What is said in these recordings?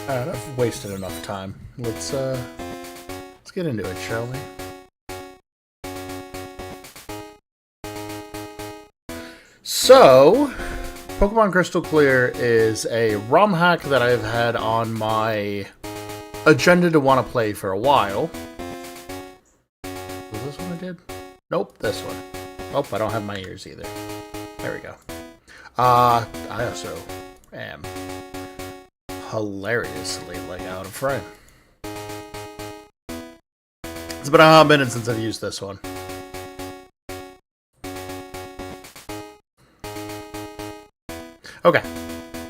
Alright, I've wasted enough time. Let's get into it, shall we? So, Pokemon Crystal Clear is a ROM hack that I've had on my agenda to want to play for a while. Was this one I did? Nope, this one. Oh, I don't have my ears either. There we go. I also am hilariously out of frame. It's been a hot minute since I've used this one. Okay.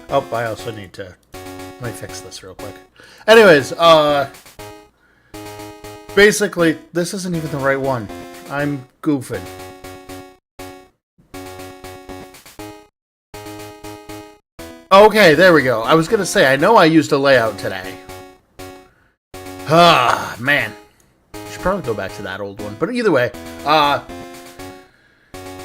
Oh, I also need to... Let me fix this real quick. Anyways, basically, this isn't even the right one. I'm goofing. Okay, there we go. I was gonna say, I know I used a layout today. Ah, man. Should probably go back to that old one. But either way,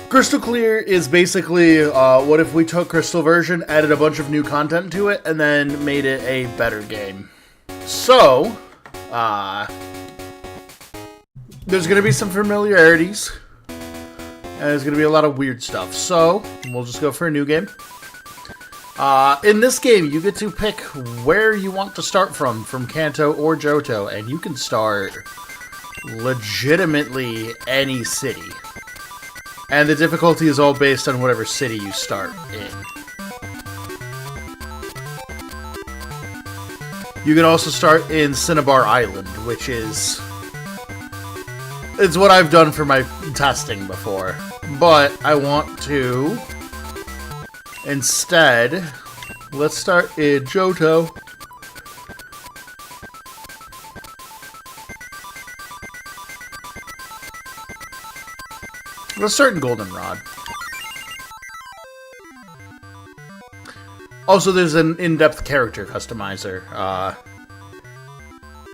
Crystal Clear is basically, what if we took Crystal version, added a bunch of new content to it, and then made it a better game. So, there's gonna be some familiarities, and there's gonna be a lot of weird stuff. So, we'll just go for a new game. In this game, you get to pick where you want to start from Kanto or Johto, and you can start legitimately any city. And the difficulty is all based on whatever city you start in. You can also start in Cinnabar Island, which is... It's what I've done for my testing before. But I want to... Instead, let's start in Johto. Let's start in Goldenrod. Also, there's an in-depth character customizer.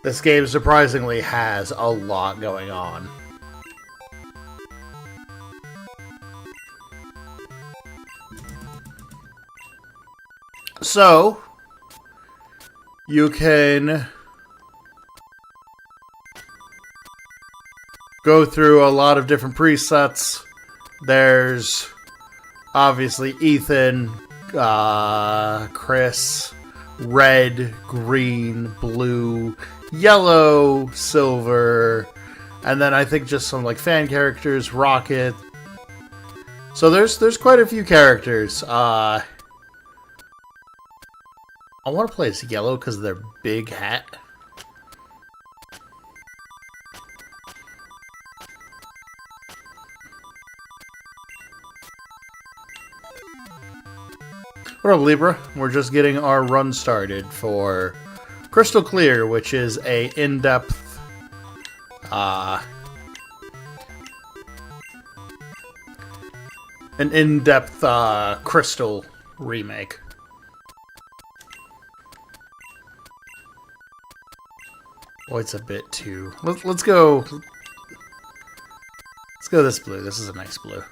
This game surprisingly has a lot going on. So, you can go through a lot of different presets. There's obviously Ethan, Chris, red, green, blue, yellow, silver, and then I think just some fan characters, Rocket. So there's quite a few characters. I want to play as yellow because of their big hat. What up, Libra? We're just getting our run started for Crystal Clear, which is a in-depth, Crystal remake. Oh, it's a bit too... Let's go... Let's go this blue. This is a nice blue.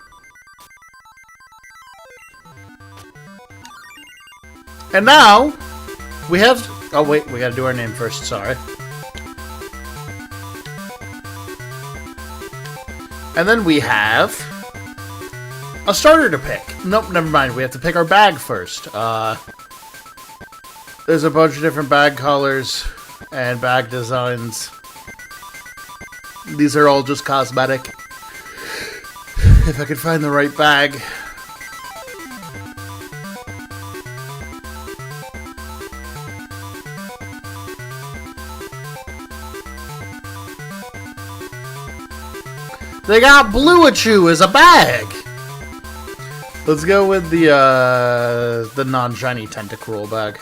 And now, we have... Oh, wait. We gotta do our name first. Sorry. And then we have... a starter to pick. Nope, never mind. We have to pick our bag first. There's a bunch of different bag colors and bag designs. These are all just cosmetic. If I could find the right bag. They got Bluachu as a bag! Let's go with the non-shiny Tentacruel bag.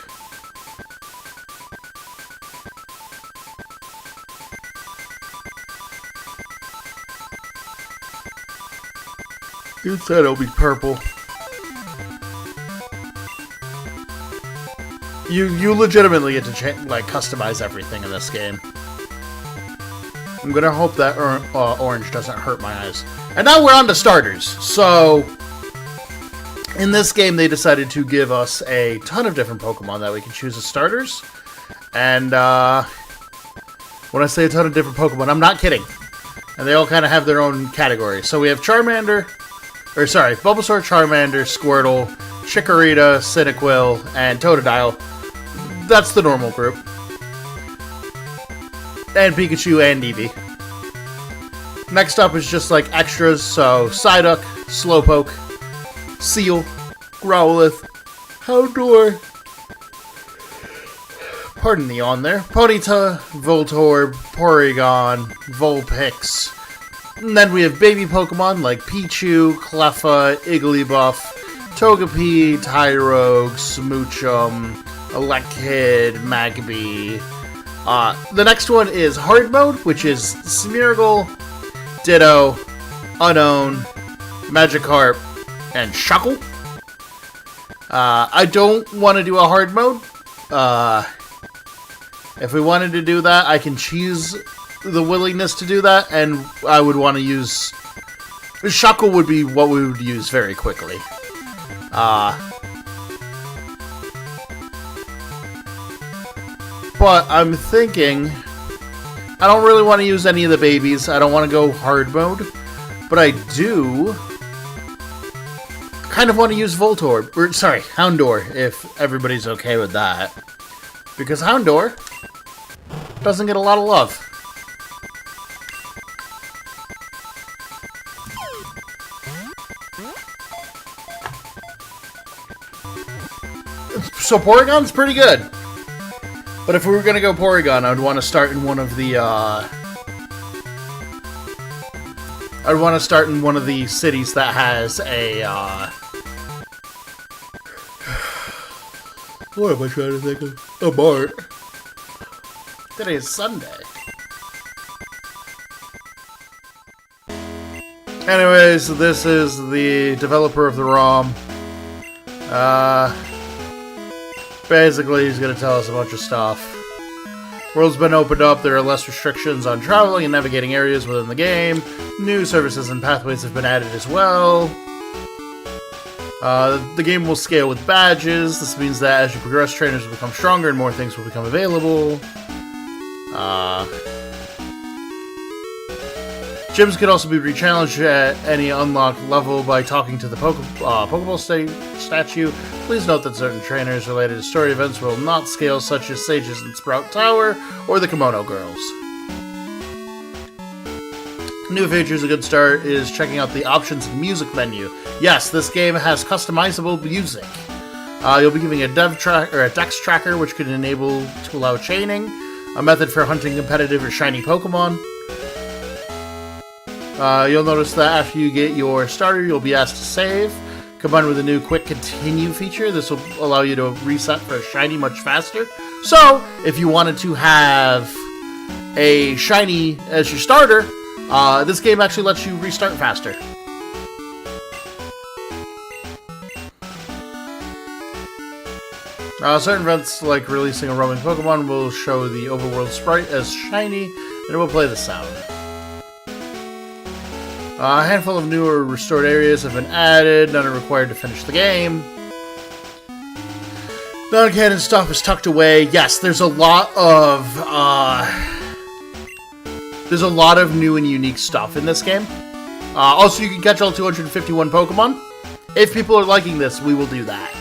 You said it'll be purple. You legitimately get to customize everything in this game. I'm gonna hope that orange doesn't hurt my eyes. And now we're on to starters. So, in this game, they decided to give us a ton of different Pokemon that we can choose as starters. And when I say a ton of different Pokemon, I'm not kidding. And they all kind of have their own category. So we have Bulbasaur, Charmander, Squirtle, Chikorita, Cyndaquil, and Totodile. That's the normal group. And Pikachu and Eevee. Next up is just like extras, so Psyduck, Slowpoke, Seal, Growlithe, Houndour, pardon the yawn there, Ponyta, Voltorb, Porygon, Vulpix. And then we have baby Pokemon like Pichu, Cleffa, Igglybuff, Togepi, Tyrogue, Smoochum, Elekid, Magby. The next one is Hard Mode, which is Smeargle, Ditto, Unown, Magikarp, and Shuckle. I don't want to do a hard mode. If we wanted to do that, I can choose the willingness to do that, and I would want to use... Shuckle would be what we would use very quickly. But I'm thinking... I don't really want to use any of the babies. I don't want to go hard mode. But I do... kind of want to use Houndour, if everybody's okay with that. Because Houndour doesn't get a lot of love. So Porygon's pretty good. But if we were going to go Porygon, I would want to start in one of the, I'd want to start in one of the cities that has a, what am I trying to think of? A mart. Today is Sunday. Anyways, this is the developer of the ROM. Basically, he's going to tell us a bunch of stuff. World's been opened up, there are less restrictions on traveling and navigating areas within the game. New services and pathways have been added as well. The game will scale with badges. This means that as you progress, trainers will become stronger and more things will become available. Gyms can also be re-challenged at any unlocked level by talking to the Pokeball statue. Please note that certain trainers related to story events will not scale, such as Sages in Sprout Tower or the Kimono Girls. New features, a good start is checking out the options and music menu. Yes, this game has customizable music. You'll be giving a dex tracker, which can enable to allow chaining, a method for hunting competitive or shiny Pokemon. You'll notice that after you get your starter, you'll be asked to save. Combined with a new quick continue feature, this will allow you to reset for a shiny much faster. So, if you wanted to have a shiny as your starter, this game actually lets you restart faster. Certain events, like releasing a roaming Pokemon, will show the overworld sprite as shiny, and it will play the sound. A handful of new or restored areas have been added, none are required to finish the game. Non-canon stuff is tucked away. Yes, there's a lot of new and unique stuff in this game. Also, you can catch all 251 Pokemon. If people are liking this, we will do that.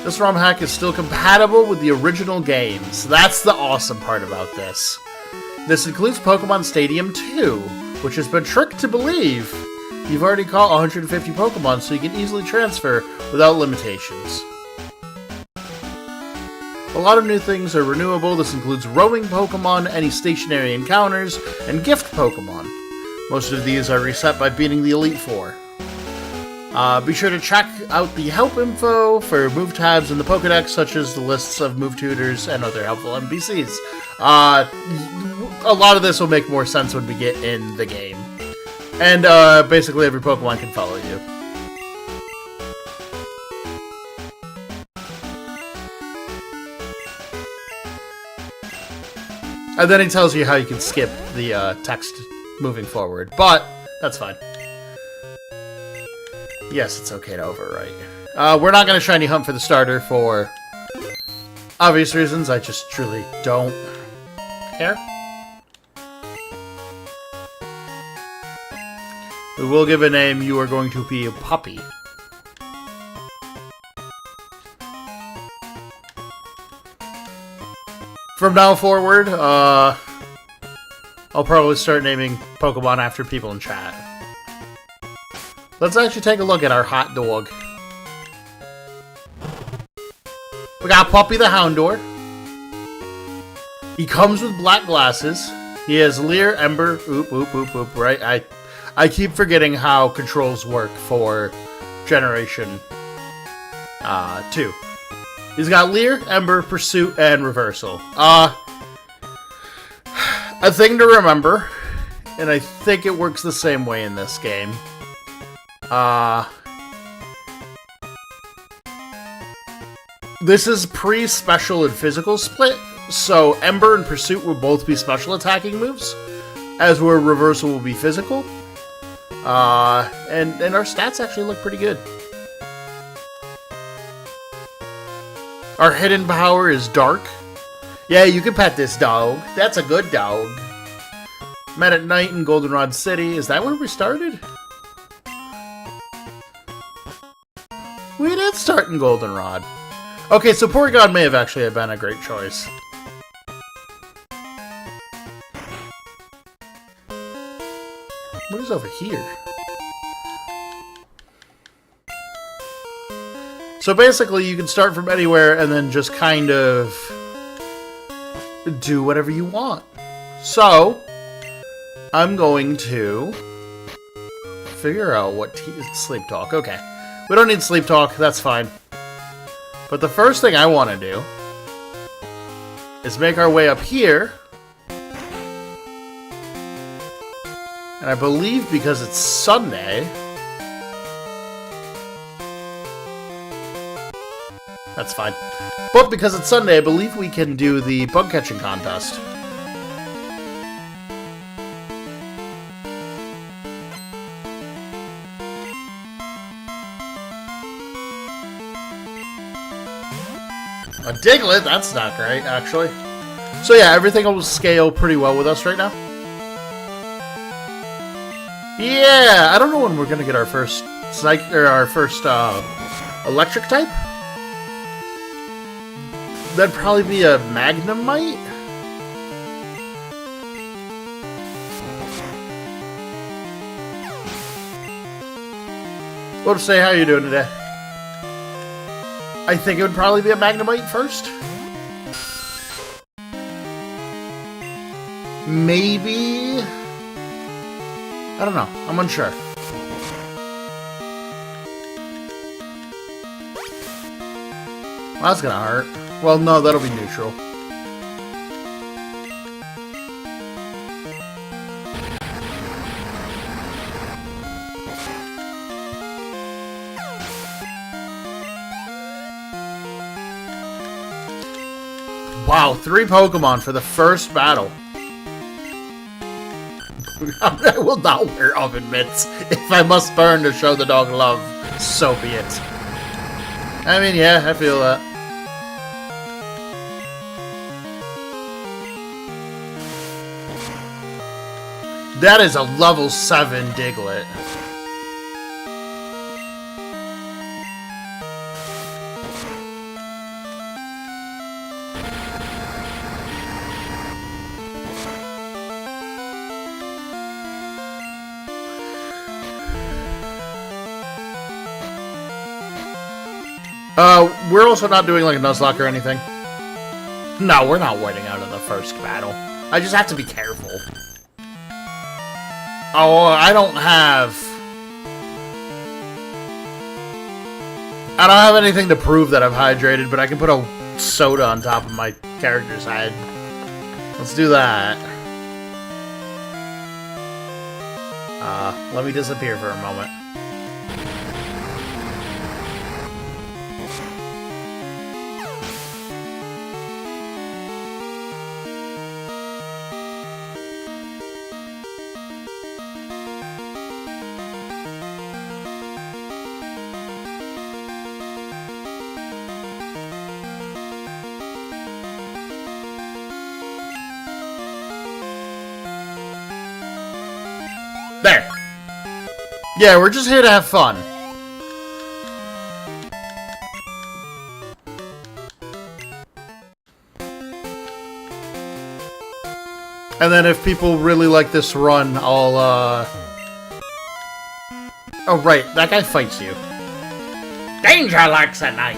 This ROM hack is still compatible with the original games. That's the awesome part about this. This includes Pokemon Stadium 2, which has been tricked to believe you've already caught 150 Pokemon, so you can easily transfer without limitations. A lot of new things are renewable. This includes roaming Pokemon, any stationary encounters, and gift Pokemon. Most of these are reset by beating the Elite Four. Be sure to check out the help info for move tabs in the Pokedex, such as the lists of move tutors and other helpful NPCs. A lot of this will make more sense when we get in the game. And basically every Pokemon can follow you. And then he tells you how you can skip the text moving forward. But, that's fine. Yes, it's okay to overwrite. We're not going to shiny hunt for the starter for obvious reasons. I just truly don't care. We will give a name. You are going to be a puppy. From now forward, I'll probably start naming Pokemon after people in chat. Let's actually take a look at our hot dog. We got Puppy the Houndour. He comes with black glasses. He has Leer, Ember, right? I keep forgetting how controls work for Generation 2. He's got Leer, Ember, Pursuit, and Reversal. A thing to remember, and I think it works the same way in this game. This is pre-special and physical split, so Ember and Pursuit will both be special attacking moves, as where Reversal will be physical. And our stats actually look pretty good. Our hidden power is Dark. Yeah, you can pet this dog. That's a good dog. Met at night in Goldenrod City. Is that where we started? We did start in Goldenrod. Okay, so Porygon may have actually been a great choice. What is over here? So basically, you can start from anywhere and then just kind of do whatever you want. So, I'm going to figure out what sleep talk. Okay. We don't need sleep talk. That's fine. But the first thing I want to do is make our way up here. And I believe because it's Sunday, that's fine. But because it's Sunday, I believe we can do the bug catching contest. A Diglett? That's not great, actually. So yeah, everything will scale pretty well with us right now. Yeah, I don't know when we're gonna get our first electric type. That'd probably be a Magnemite. Well, say how you doing today? I think it would probably be a Magnemite first. Maybe. I don't know. I'm unsure. Well, that's gonna hurt. Well, no, that'll be neutral. Wow, 3 Pokemon for the first battle. I will not wear oven mitts. If I must burn to show the dog love, so be it. I mean, yeah, I feel that. That is a level 7 Diglett. We're also not doing like a Nuzlocke or anything. No, we're not waiting out in the first battle. I just have to be careful. Oh, I don't have anything to prove that I've hydrated, but I can put a soda on top of my character's head. Let's do that. Let me disappear for a moment. There. Yeah, we're just here to have fun. And then if people really like this run, I'll, Oh, right, that guy fights you. Danger lurks at night.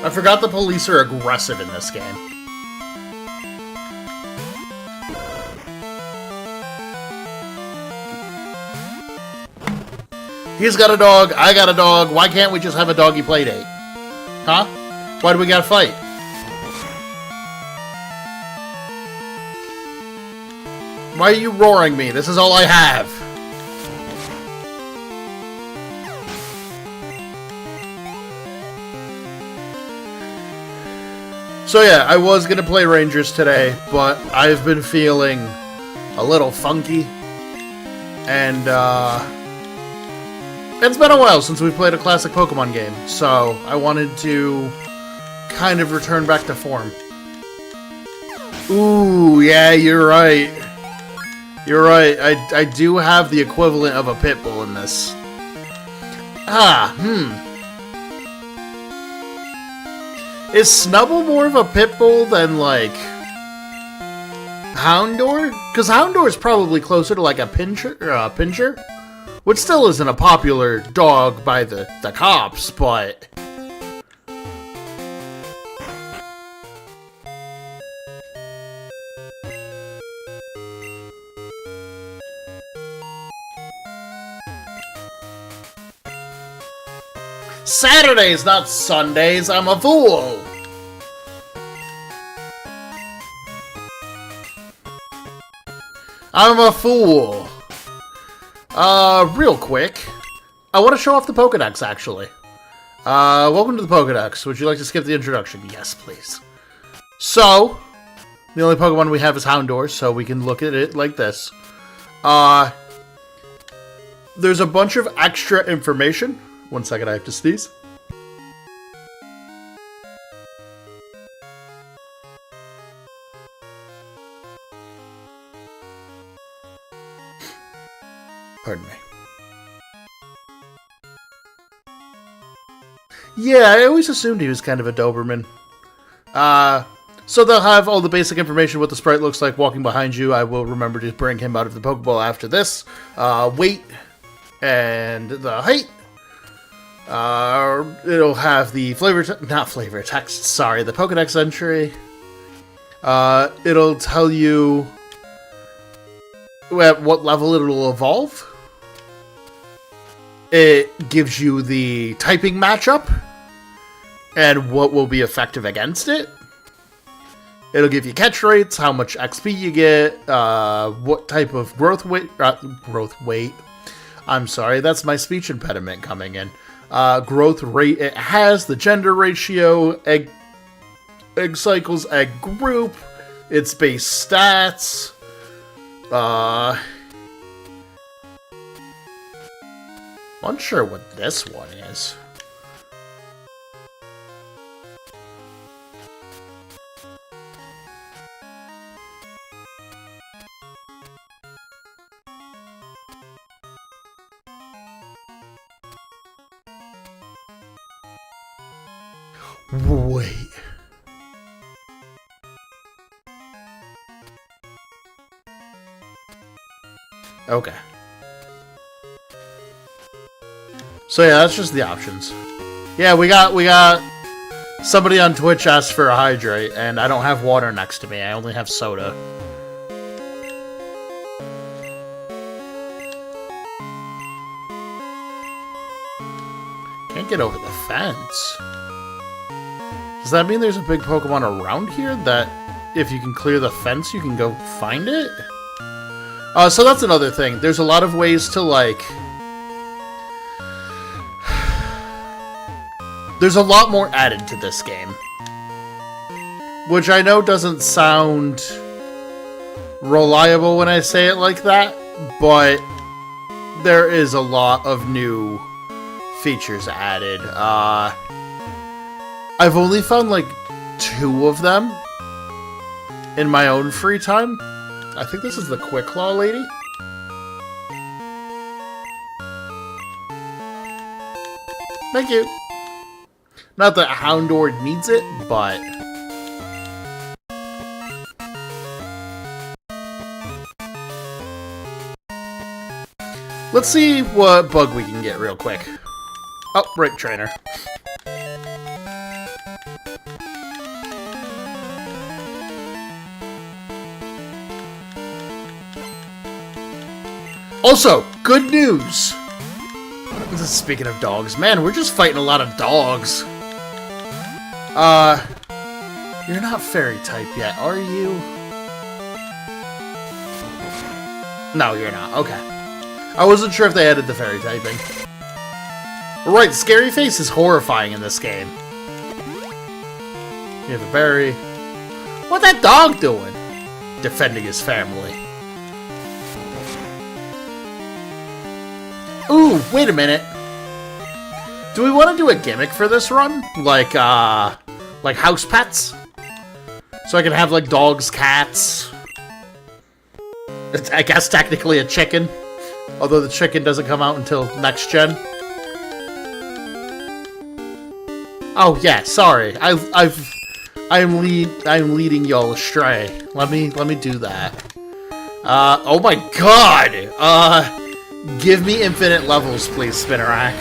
I forgot the police are aggressive in this game. He's got a dog, I got a dog. Why can't we just have a doggy play date? Huh? Why do we gotta fight? Why are you roaring me? This is all I have. So yeah, I was gonna play Rangers today, but I've been feeling a little funky. And, it's been a while since we played a classic Pokemon game, so I wanted to kind of return back to form. Ooh, yeah, you're right. You're right, I do have the equivalent of a Pitbull in this. Is Snubbull more of a Pitbull than, like, Houndour? Because Houndour is probably closer to, like, a Pinscher, which still isn't a popular dog by the cops, but... Saturdays, not Sundays, I'm a fool! I'm a fool! Real quick, I want to show off the Pokedex, actually. Welcome to the Pokedex. Would you like to skip the introduction? Yes, please. So, the only Pokemon we have is Houndour, so we can look at it like this. There's a bunch of extra information. 1 second, I have to sneeze. Pardon me. Yeah, I always assumed he was kind of a Doberman. So they'll have all the basic information, what the sprite looks like walking behind you. I will remember to bring him out of the Pokeball after this. Weight and the height. It'll have the text, sorry, the Pokedex entry. It'll tell you at what level it'll evolve. It gives you the typing matchup and what will be effective against it. It'll give you catch rates, how much XP you get, what type of growth weight. I'm sorry, that's my speech impediment coming in. Growth rate it has, the gender ratio, egg cycles, egg group, its base stats, unsure what this one is. Wait. Okay. So yeah, that's just the options. Yeah, we got somebody on Twitch asked for a hydrate, and I don't have water next to me. I only have soda. Can't get over the fence. Does that mean there's a big Pokemon around here that if you can clear the fence, you can go find it? So that's another thing. There's a lot of ways to, like... There's a lot more added to this game. Which I know doesn't sound reliable when I say it like that, but there is a lot of new features added. I've only found like 2 of them in my own free time, I think this is the Quick Claw lady. Thank you. Not that Houndour needs it, but... Let's see what bug we can get real quick. Oh, right, trainer. Also, good news! Speaking of dogs, man, we're just fighting a lot of dogs. You're not fairy type yet, are you? No, you're not. Okay. I wasn't sure if they added the fairy typing. Right, Scary Face is horrifying in this game. You have a berry. What's that dog doing? Defending his family. Ooh, wait a minute. Do we want to do a gimmick for this run? Like house pets? So I can have, like, dogs, cats. It's, I guess, technically a chicken. Although the chicken doesn't come out until next gen. Oh, yeah, sorry. I'm leading y'all astray. Let me do that. Oh my god! Give me infinite levels, please, Spinarak.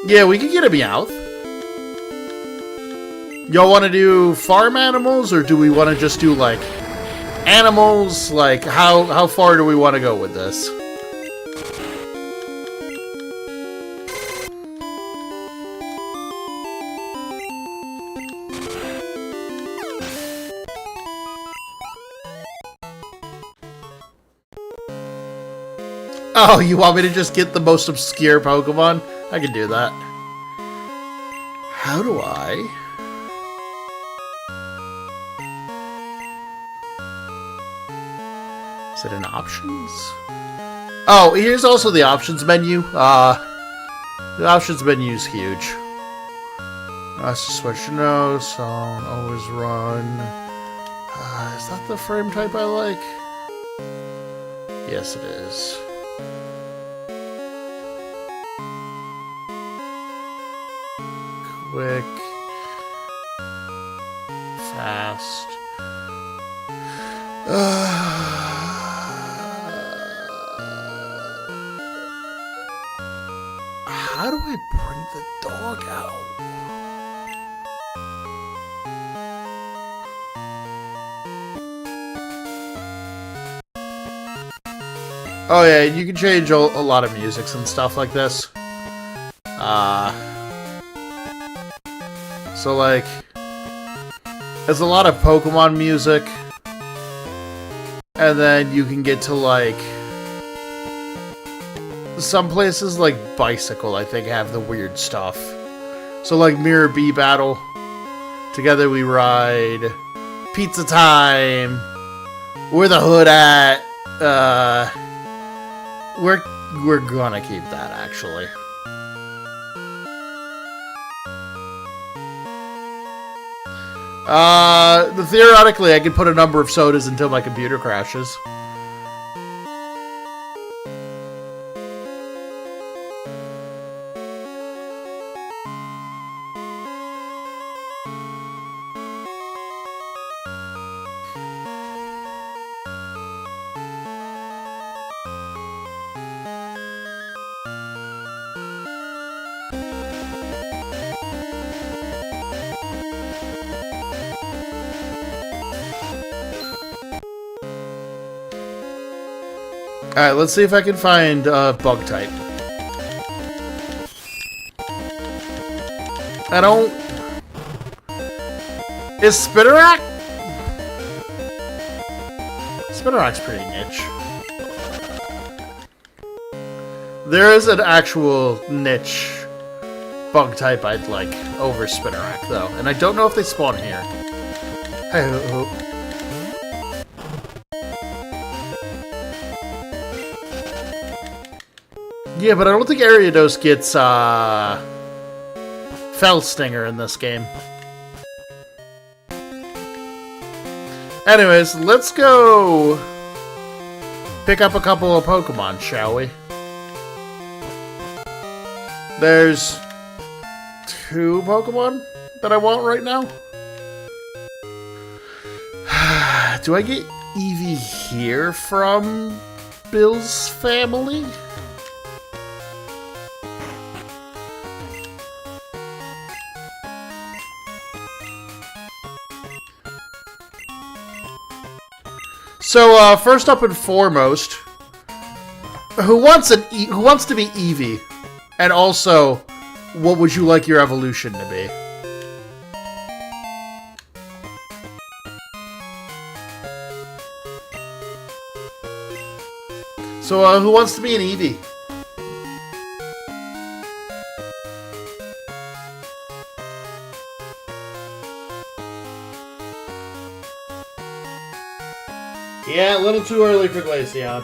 Yeah, we can get a Meowth. Y'all want to do farm animals, or do we want to just do, like, animals? Like, how far do we want to go with this? Oh, you want me to just get the most obscure Pokemon? I can do that. How do I... Is it in options? Oh, here's also the options menu. The options menu is huge. Let's just switch no, song, always run. Is that the frame type I like? Yes, it is. Quick. Fast. How do I bring the dog out? Oh yeah, you can change a lot of musics and stuff like this. So like, there's a lot of Pokemon music, and then you can get to like, some places like Bicycle, I think, have the weird stuff. So like Mirror Bee Battle, Together We Ride, Pizza Time, Where the Hood At, we're gonna keep that, actually. Theoretically, I could put a number of sodas until my computer crashes. Alright, let's see if I can find bug type. I don't... Is Spinarak? Spinarak's pretty niche. There is an actual niche bug type I'd like over Spinarak, though. And I don't know if they spawn here. Hey, yeah, but I don't think Ariados gets, Fell Stinger in this game. Anyways, let's go pick up a couple of Pokemon, shall we? There's 2 Pokemon that I want right now. Do I get Eevee here from Bill's family? So, first up and foremost, who wants to be Eevee? And also, what would you like your evolution to be? So, who wants to be an Eevee? Yeah, a little too early for Glaceon.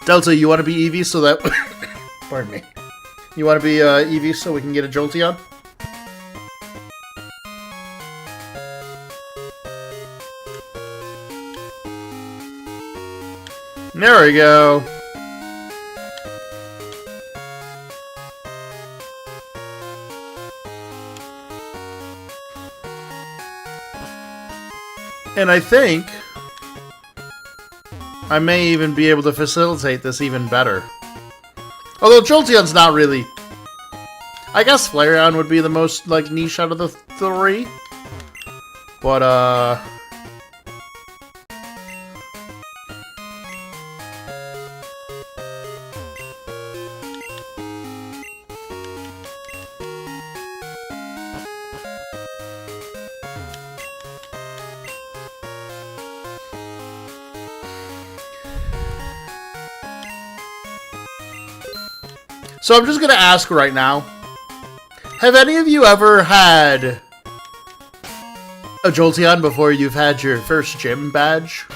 Delta, you want to be Eevee so that... Pardon me. You want to be Eevee so we can get a Jolteon? There we go. And I think I may even be able to facilitate this even better. Although Jolteon's not really... I guess Flareon would be the most, like, niche out of the 3. But, so I'm just gonna ask right now, have any of you ever had a Jolteon before you've had your first gym badge?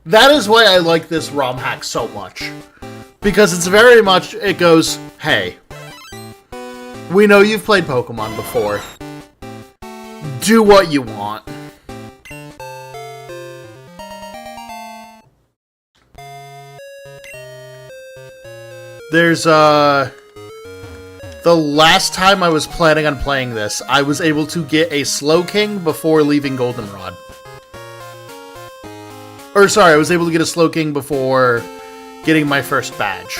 That is why I like this ROM hack so much. Because it's very much, it goes, hey, we know you've played Pokemon before. Do what you want. There's, the last time I was planning on playing this, I was able to get a Slowking before leaving Goldenrod. Or, sorry, I was able to get a Slowking before getting my first badge.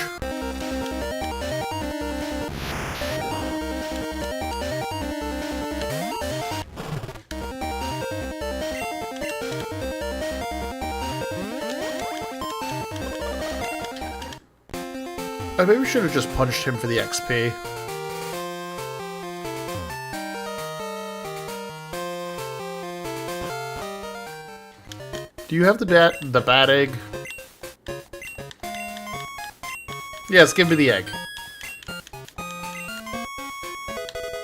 I maybe should have just punched him for the XP. Do you have the bat egg? Yes, give me the egg.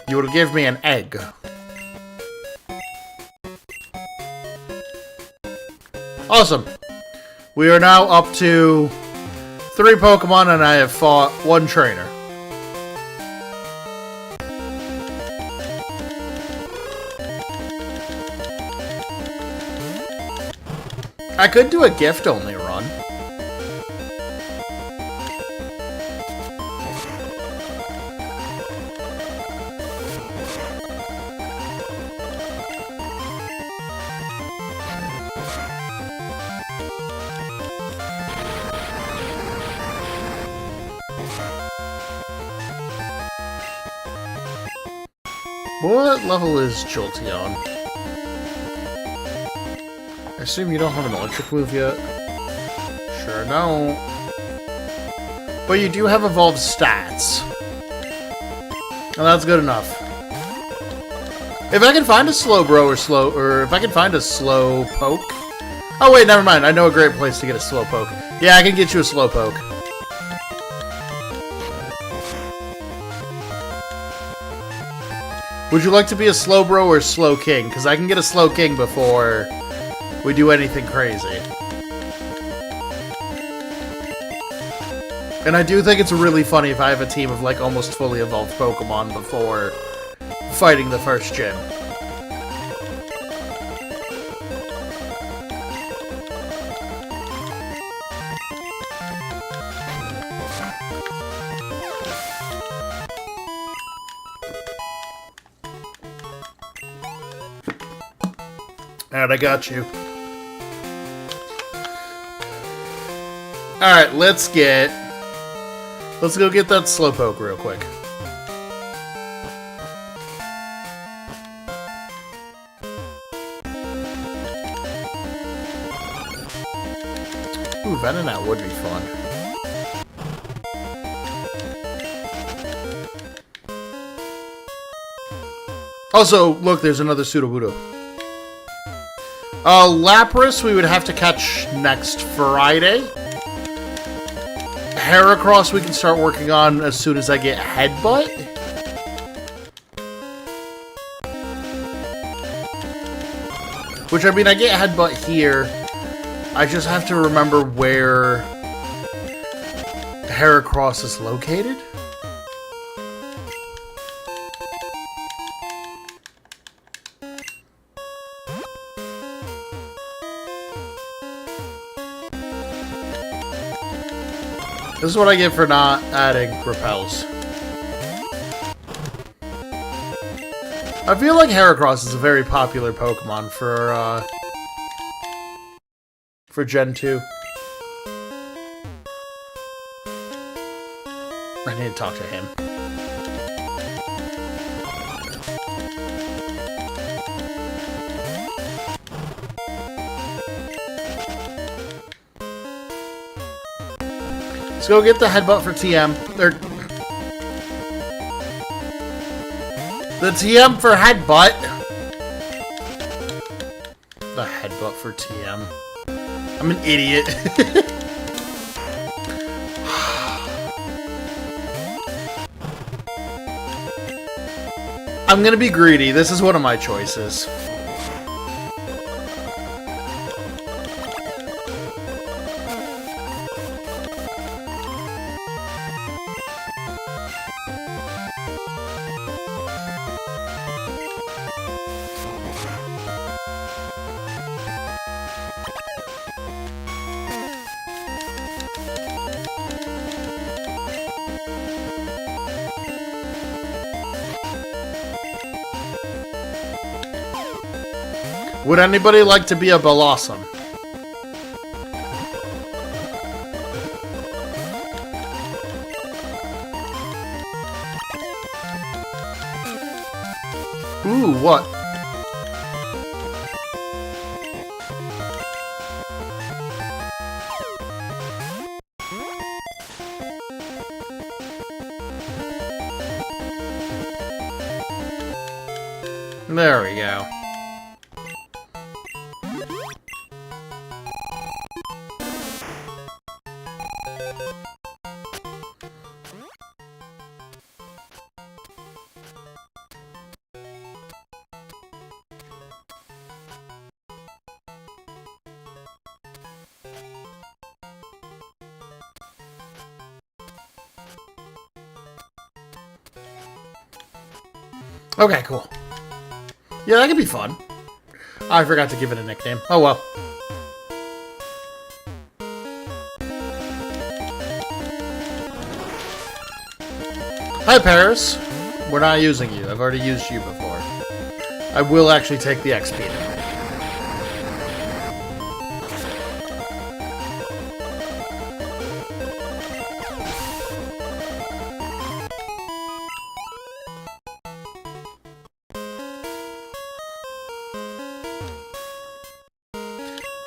You would give me an egg. Awesome. We are now up to 3 Pokemon, and I have fought 1 trainer. I could do a gift-only run. What level is Jolteon? I assume you don't have an electric move yet. Sure don't. But you do have evolved stats. And that's good enough. If I can find a Slowbro or if I can find a Slowpoke. Oh wait, never mind. I know a great place to get a Slowpoke. Yeah, I can get you a Slowpoke. Would you like to be a Slowbro or Slowking? Because I can get a Slowking before we do anything crazy. And I do think it's really funny if I have a team of, like, almost fully evolved Pokemon before fighting the first gym. Alright, I got you. Alright, let's go get that Slowpoke real quick. Ooh, Venonat would be fun. Also, look, there's another Sudowoodo. Lapras we would have to catch next Friday. Heracross we can start working on as soon as I get Headbutt. Which, I mean, I get Headbutt here. I just have to remember where Heracross is located. This is what I get for not adding repels. I feel like Heracross is a very popular Pokemon for Gen 2. I need to talk to him. Let's go get the Headbutt for TM. The TM for Headbutt. The Headbutt for TM. I'm an idiot. I'm gonna be greedy. This is one of my choices. Would anybody like to be a Blossom? Ooh, what? There we go. Okay, cool. Yeah, that could be fun. I forgot to give it a nickname. Oh well. Hi, Paris. We're not using you. I've already used you before. I will actually take the XP now.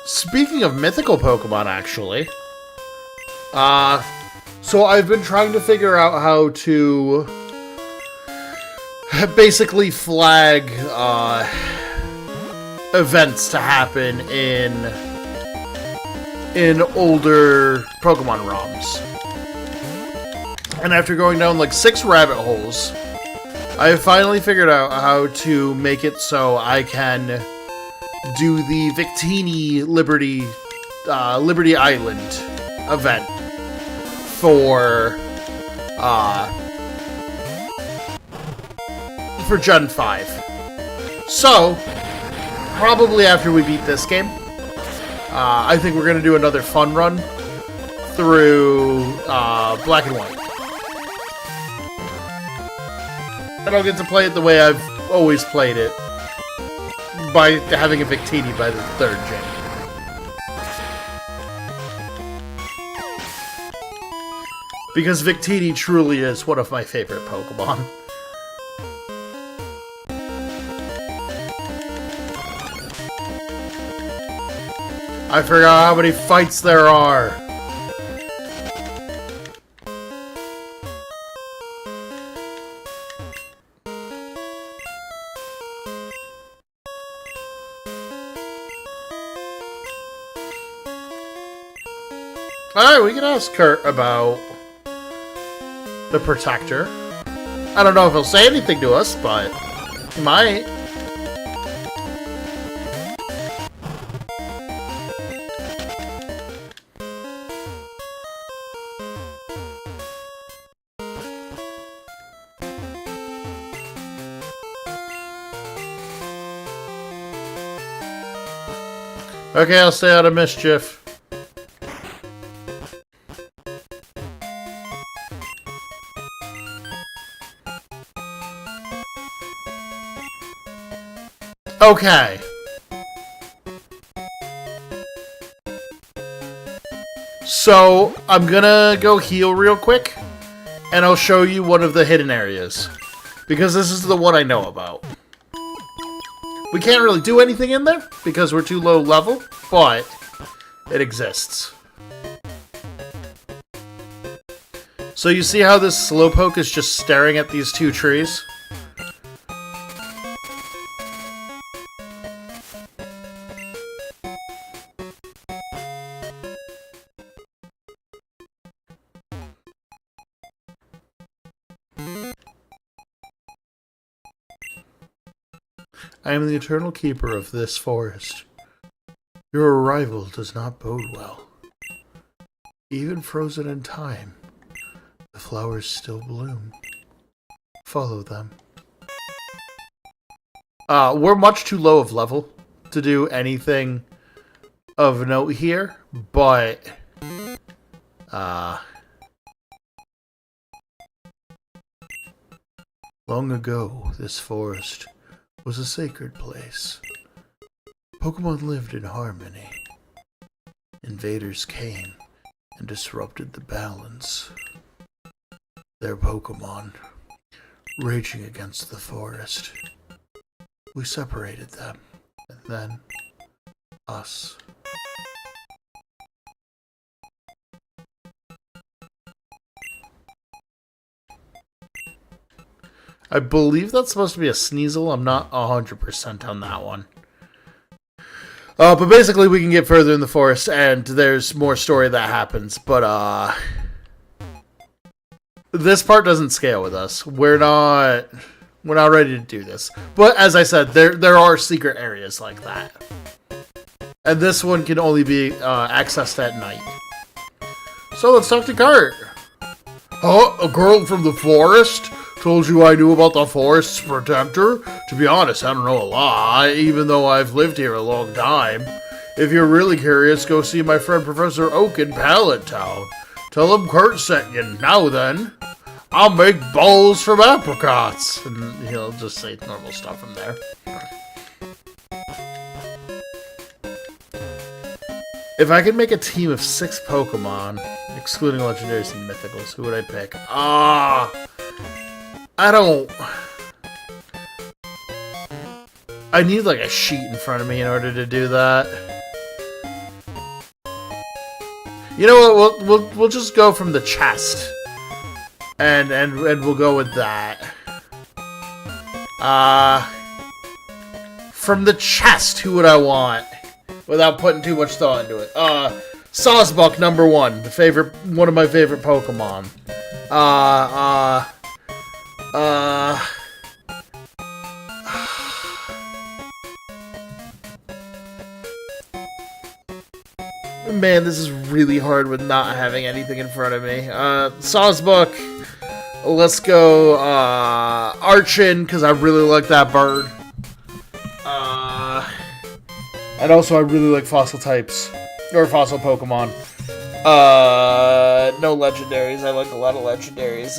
Speaking of mythical Pokemon, actually, so I've been trying to figure out how to basically flag, events to happen in older Pokemon ROMs. And after going down like 6 rabbit holes, I have finally figured out how to make it so I can do the Victini Liberty Island event for Gen 5. So, probably after we beat this game, I think we're going to do another fun run through Black and White. And I'll get to play it the way I've always played it, by having a Victini by the 3rd gen. Because Victini truly is one of my favorite Pokemon. I forgot how many fights there are. Alright, we can ask Kurt about the Protector. I don't know if he'll say anything to us, but he might. Okay, I'll stay out of mischief. Okay. So, I'm gonna go heal real quick, and I'll show you one of the hidden areas. Because this is the one I know about. We can't really do anything in there, because we're too low level, but it exists. So you see how this Slowpoke is just staring at these 2 trees? I am the eternal keeper of this forest. Your arrival does not bode well. Even frozen in time, the flowers still bloom. Follow them. We're much too low of level to do anything of note here, but long ago, this forest was a sacred place. Pokemon lived in harmony. Invaders came and disrupted the balance. Their Pokemon, raging against the forest. We separated them, and then us. I believe that's supposed to be a Sneasel. I'm not 100% on that one. But basically we can get further in the forest and there's more story that happens. But, this part doesn't scale with us. We're not ready to do this. But as I said, there are secret areas like that. And this one can only be accessed at night. So let's talk to Kurt. Oh, a girl from the forest? Told you I knew about the forest's protector? To be honest, I don't know a lot, even though I've lived here a long time. If you're really curious, go see my friend Professor Oak in Pallet Town. Tell him Kurt sent you. Now then, I'll make balls from apricots. And he'll just say normal stuff from there. If I could make a team of 6 Pokemon, excluding legendaries and mythicals, who would I pick? I need like a sheet in front of me in order to do that. You know what? We'll just go from the chest, and we'll go with that. From the chest, who would I want? Without putting too much thought into it. Sawsbuck, number 1, one of my favorite Pokemon. Man, this is really hard with not having anything in front of me. Sawsbuck. Let's go, Archon, because I really like that bird. And also I really like fossil types. Or fossil Pokemon. No legendaries. I like a lot of legendaries.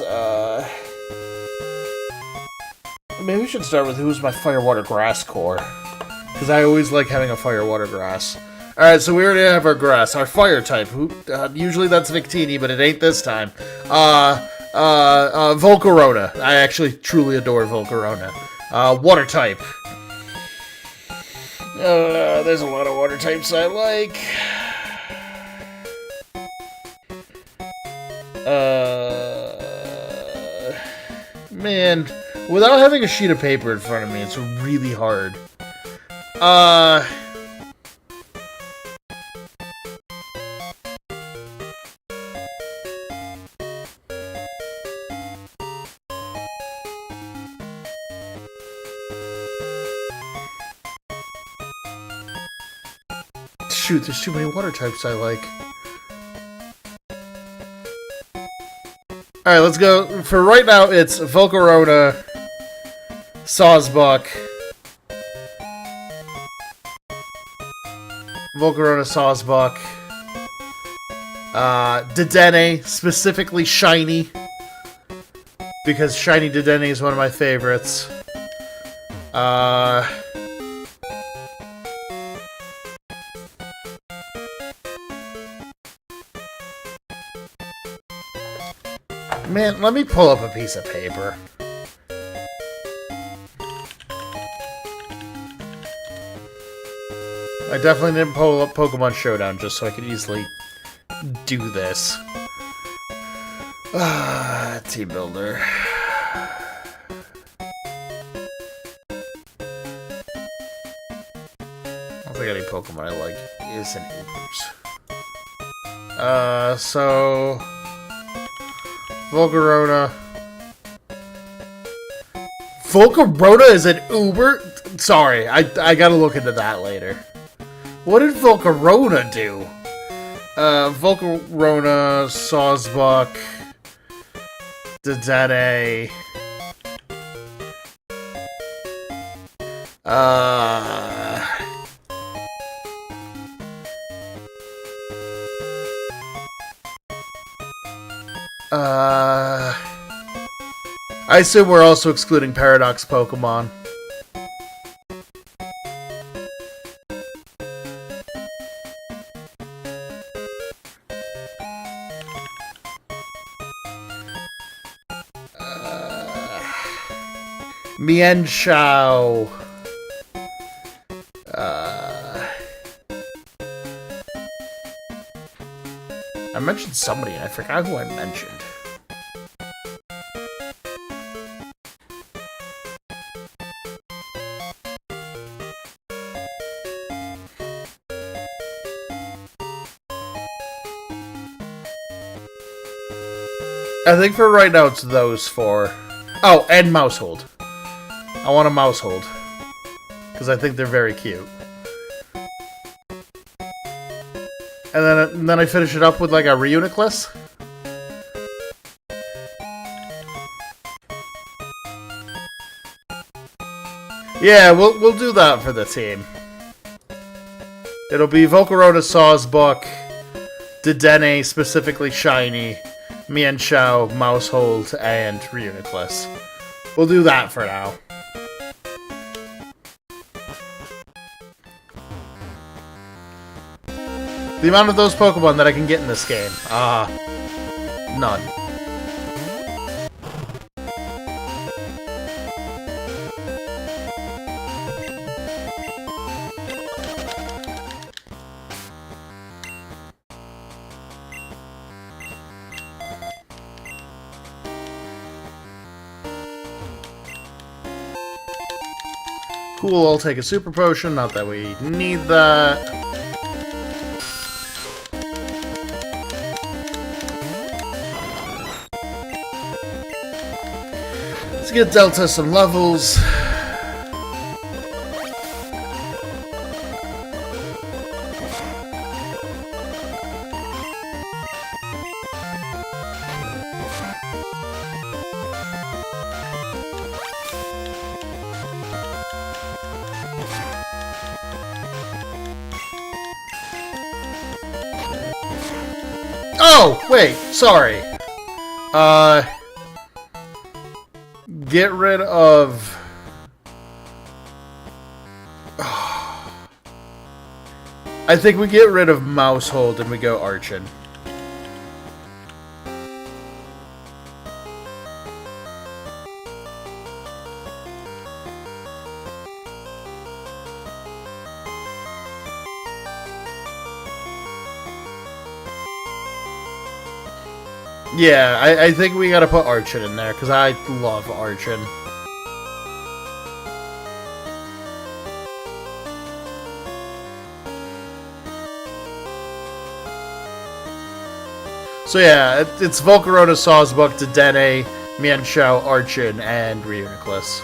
Maybe we should start with who's my Fire Water Grass core. Because I always like having a Fire Water Grass. Alright, so we already have our grass. Our fire type. Usually that's Victini, but it ain't this time. Volcarona. I actually truly adore Volcarona. Water type. There's a lot of water types I like. Man, without having a sheet of paper in front of me, it's really hard. Shoot, there's too many water types I like. Alright, let's go. For right now, it's Volcarona, Sawsbuck, Dedenne, specifically Shiny, because Shiny Dedenne is one of my favorites. Man, let me pull up a piece of paper. I definitely didn't pull up Pokemon Showdown just so I could easily do this. Team Builder. I don't think any Pokemon I like is in Ubers. So... Volcarona. Volcarona is an Uber? Sorry, I gotta look into that later. What did Volcarona do? Volcarona, Sawsbuck, Dedenne. I assume we're also excluding Paradox Pokemon. Mienshao. I mentioned somebody and I forgot who I mentioned. I think for right now it's those four. Oh, and Mousehold. I want a Mousehold. Because I think they're very cute. And then I finish it up with like a Reuniclus. Yeah, we'll do that for the team. It'll be Volcarona, Sawsbuck, Dedenne, specifically Shiny, Mienshao, Mousehold, and Reuniclus. We'll do that for now. The amount of those Pokemon that I can get in this game. None. Cool, I'll take a Super Potion, not that we need that. Let's get Delta some levels. Oh, wait, sorry. Get rid of... I think we get rid of Mousehold and we go Archon. Yeah, I think we gotta put Archon in there, because I love Archon. So yeah, it's Volcarona, Sawsbuck, Dedenne, Mienshao, Archon, and Reuniclus.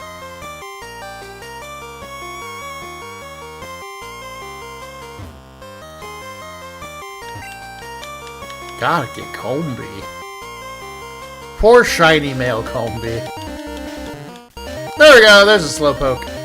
Gotta get Combee. Poor shiny male Combee. There we go, there's a Slowpoke.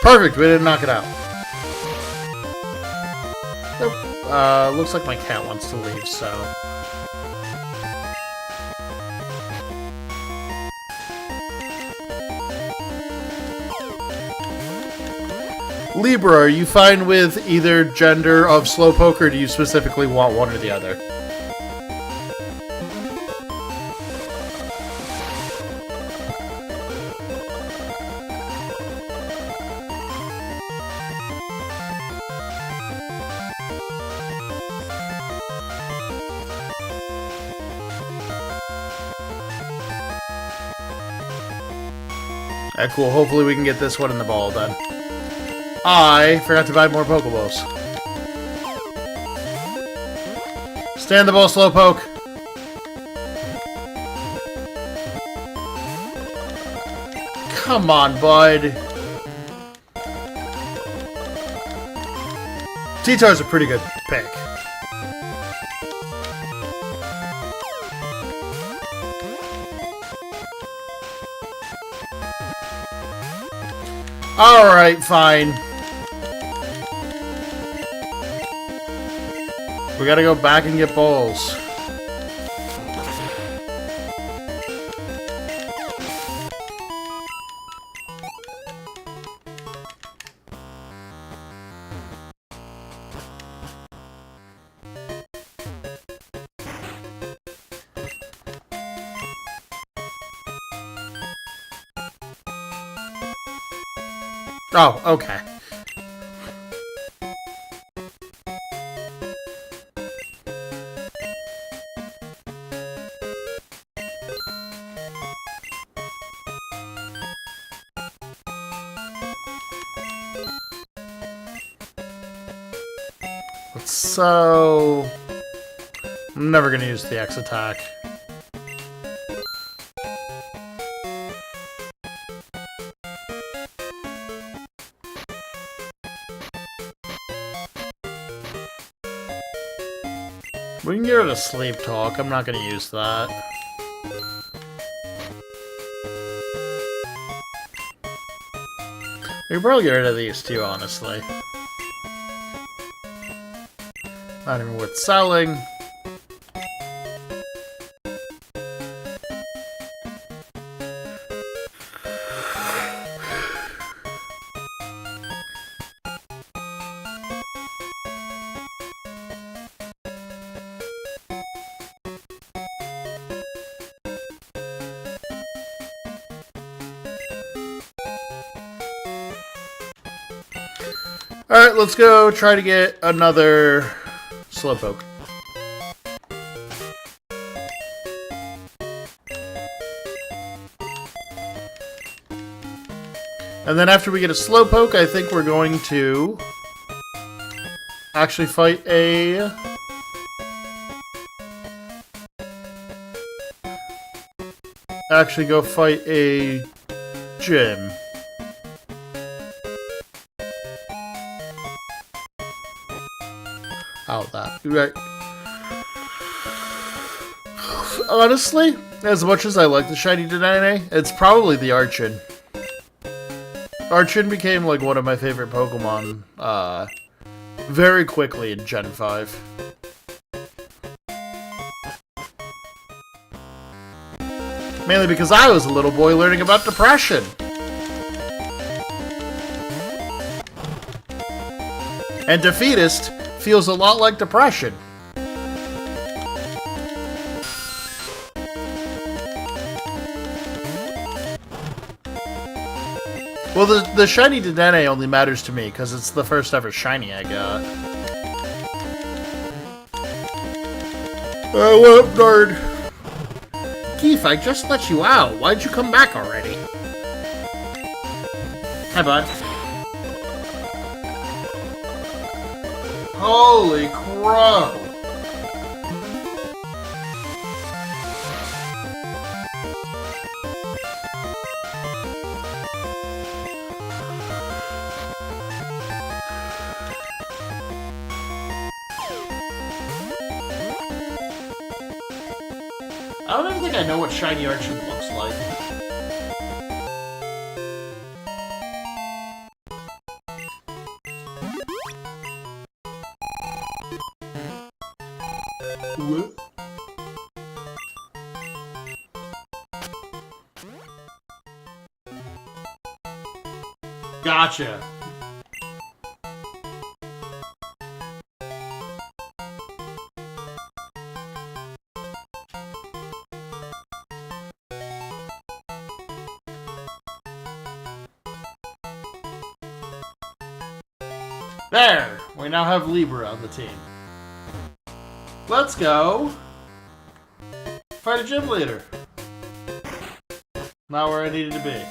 Perfect, we didn't knock it out. Nope. Looks like my cat wants to leave, so... Libra, are you fine with either gender of Slowpoke, or do you specifically want one or the other? Alright, cool. Hopefully we can get this one in the ball then. I forgot to buy more Pokeballs. Stay in the ball, Slowpoke. Come on, bud. T-Tar's a pretty good pick. Alright, fine. We gotta go back and get balls. Oh, okay. So... I'm never gonna use the X attack. We can get rid of Sleep Talk. I'm not going to use that. We can probably get rid of these two, honestly. Not even worth selling. Alright, let's go try to get another Slowpoke. And then after we get a Slowpoke, I think we're going to actually fight a... Actually go fight a gym. Oh, that. Right. Honestly, as much as I like the shiny Dedenne, it's probably the Archon. Archon became like one of my favorite Pokemon very quickly in Gen 5. Mainly because I was a little boy learning about depression. And Defeatist feels a lot like depression. Well, the shiny Dedenne only matters to me because it's the first ever shiny I got. What up, nerd? Keith, I just let you out. Why'd you come back already? Hi, bud. Holy crow! I don't even think I know what shiny Archon looks like. What? Gotcha. There! We now have Libra on the team. Let's go fight a gym leader. Not where I needed to be.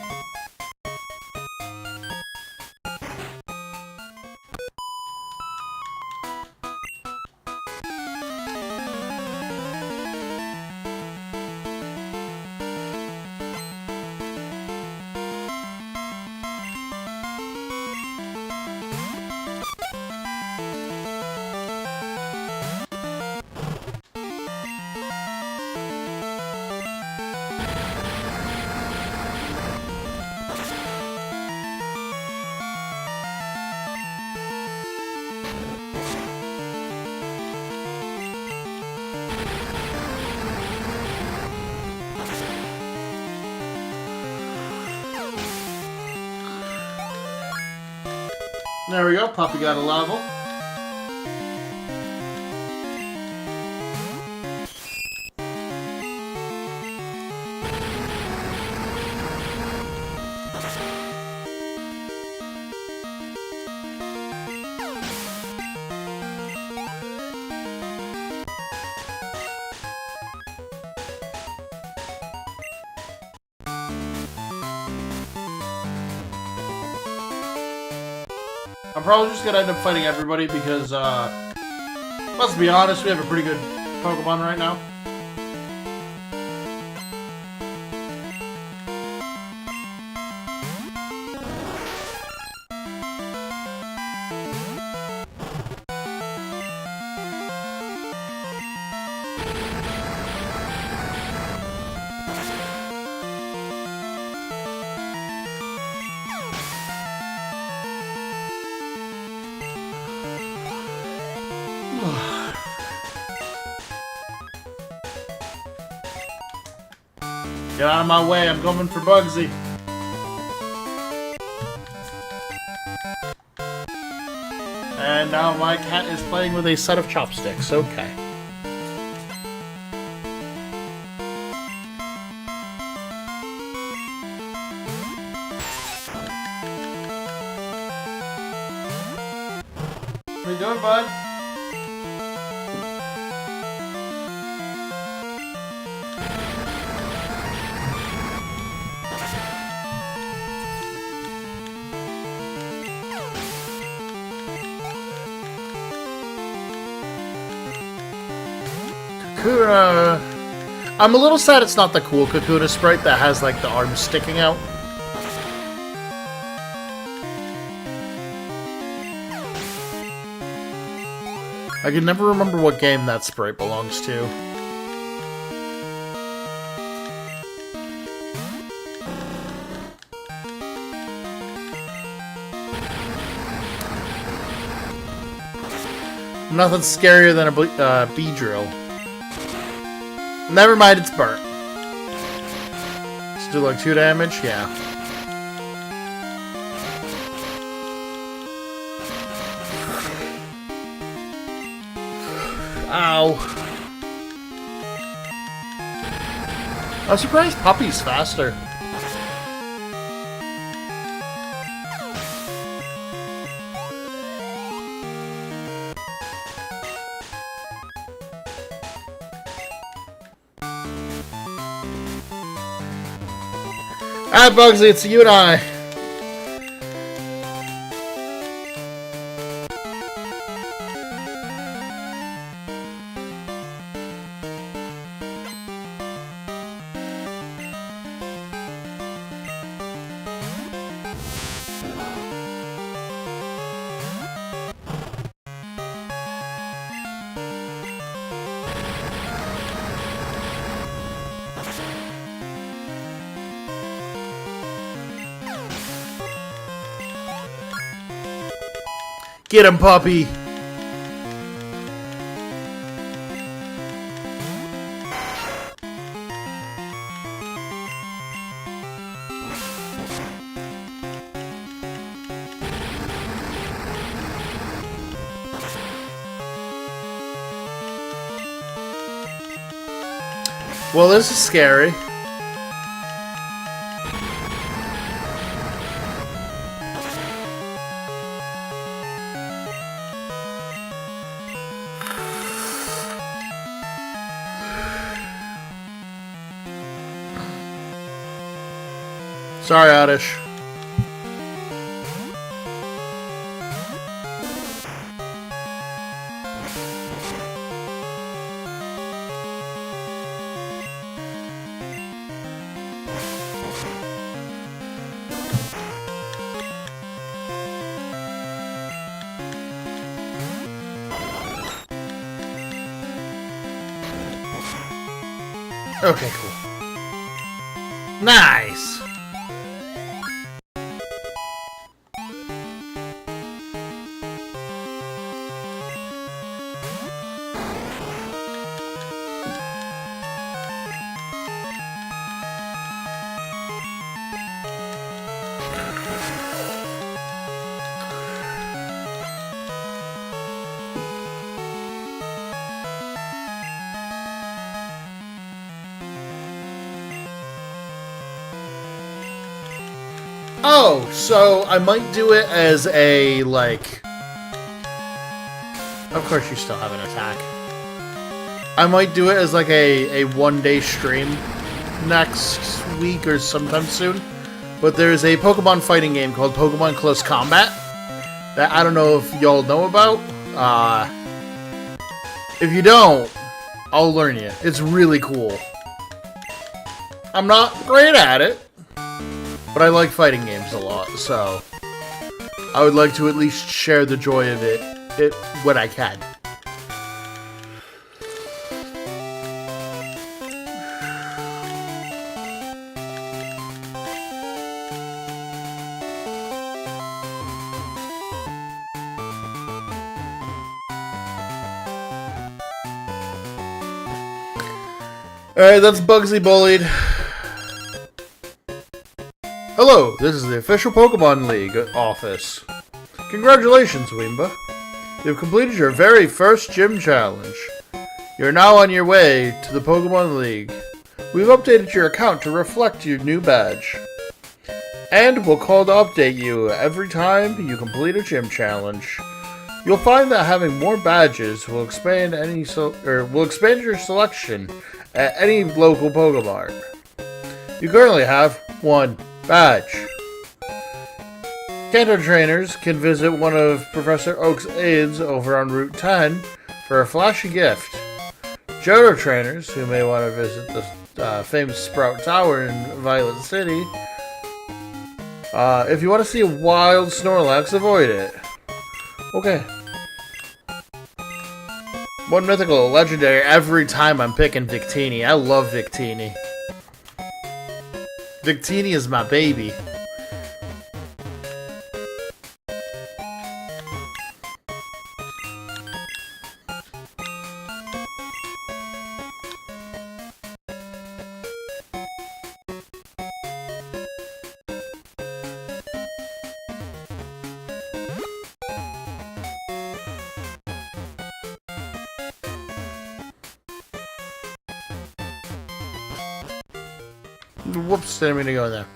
There we go, Puppy got a level. I'm probably just gonna end up fighting everybody because, let's be honest, we have a pretty good Pokemon right now. Get out of my way, I'm coming for Bugsy. And now my cat is playing with a set of chopsticks, okay. What are you doing, bud? Kakuna... I'm a little sad it's not the cool Kakuna sprite that has, like, the arms sticking out. I can never remember what game that sprite belongs to. Nothing scarier than a Beedrill. Never mind, it's burnt. Let's do like 2 damage? Yeah. Ow. I'm surprised Puppy's faster. Ah, Bugsy, it's you and I. Get him, Puppy! Well, this is scary. Sorry, Oddish. Okay, cool. Nice! Oh, so I might do it as a, like... Of course you still have an attack. I might do it as, like, a one-day stream next week or sometime soon. But there's a Pokemon fighting game called Pokemon Close Combat that I don't know if y'all know about. If you don't, I'll learn you. It's really cool. I'm not great at it, but I like fighting games a lot, so I would like to at least share the joy of it when I can. Alright, that's Bugsy bullied. Hello, this is the official Pokemon League office. Congratulations, Weemba. You've completed your very first gym challenge. You're now on your way to the Pokemon League. We've updated your account to reflect your new badge. And we'll call to update you every time you complete a gym challenge. You'll find that having more badges will expand your selection at any local Pokemon. You currently have 1 badge. Kanto trainers can visit one of Professor Oak's aides over on Route 10 for a flashy gift. Johto trainers who may want to visit the famous Sprout Tower in Violet City. If you want to see a wild Snorlax, avoid it. Okay. One mythical, legendary every time I'm picking Victini. I love Victini. Victini is my baby. Whoops, didn't mean to go there.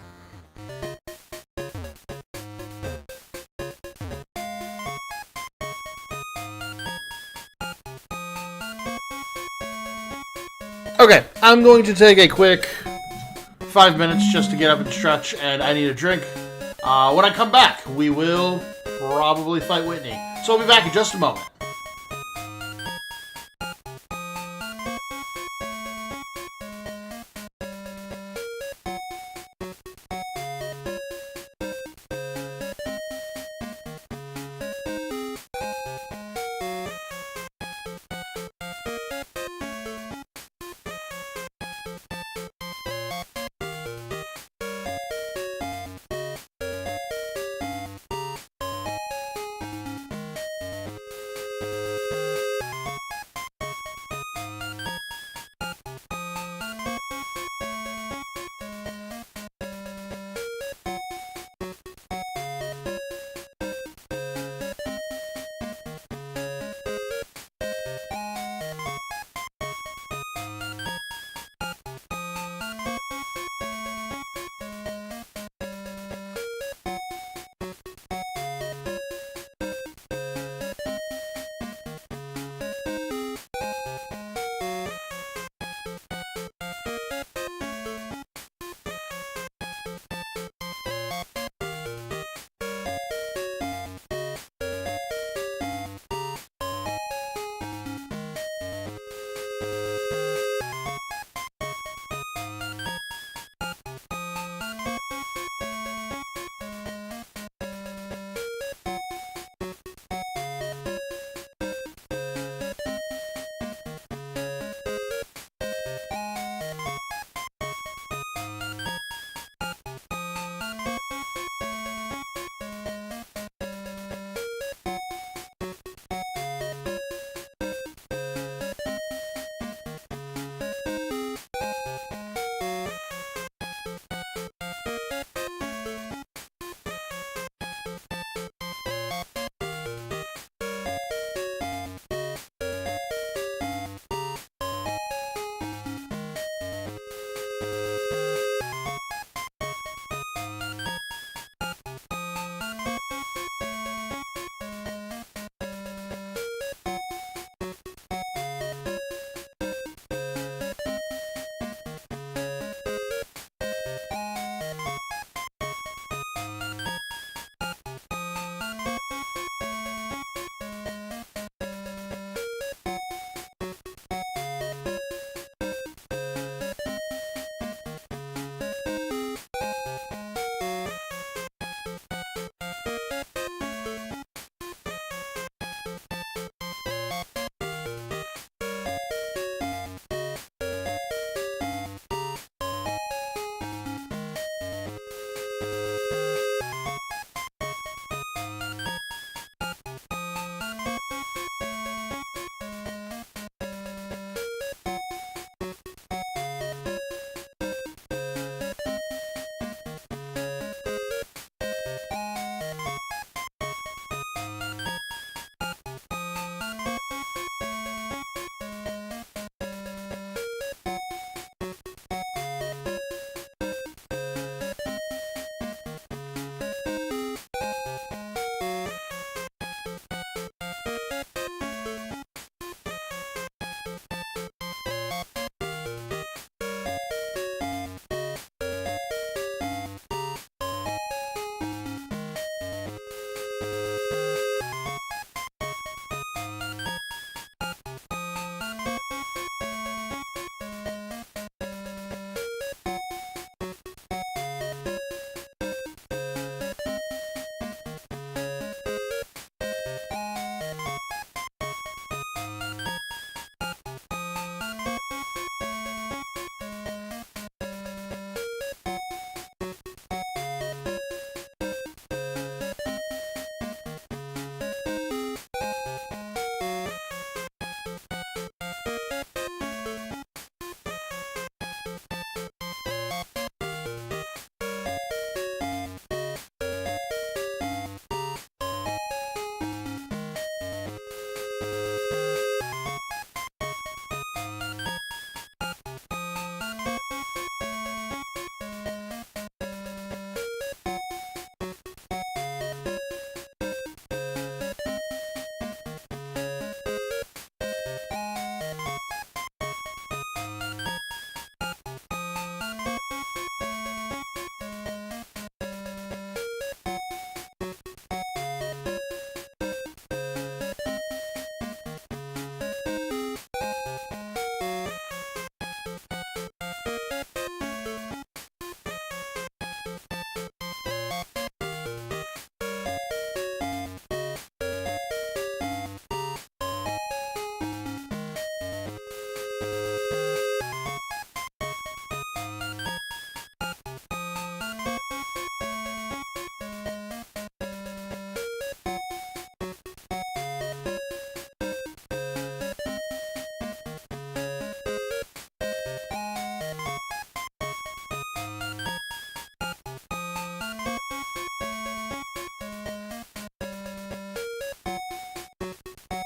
Okay, I'm going to take a quick 5 minutes just to get up and stretch, and I need a drink. When I come back, we will probably fight Whitney. So I'll be back in just a moment.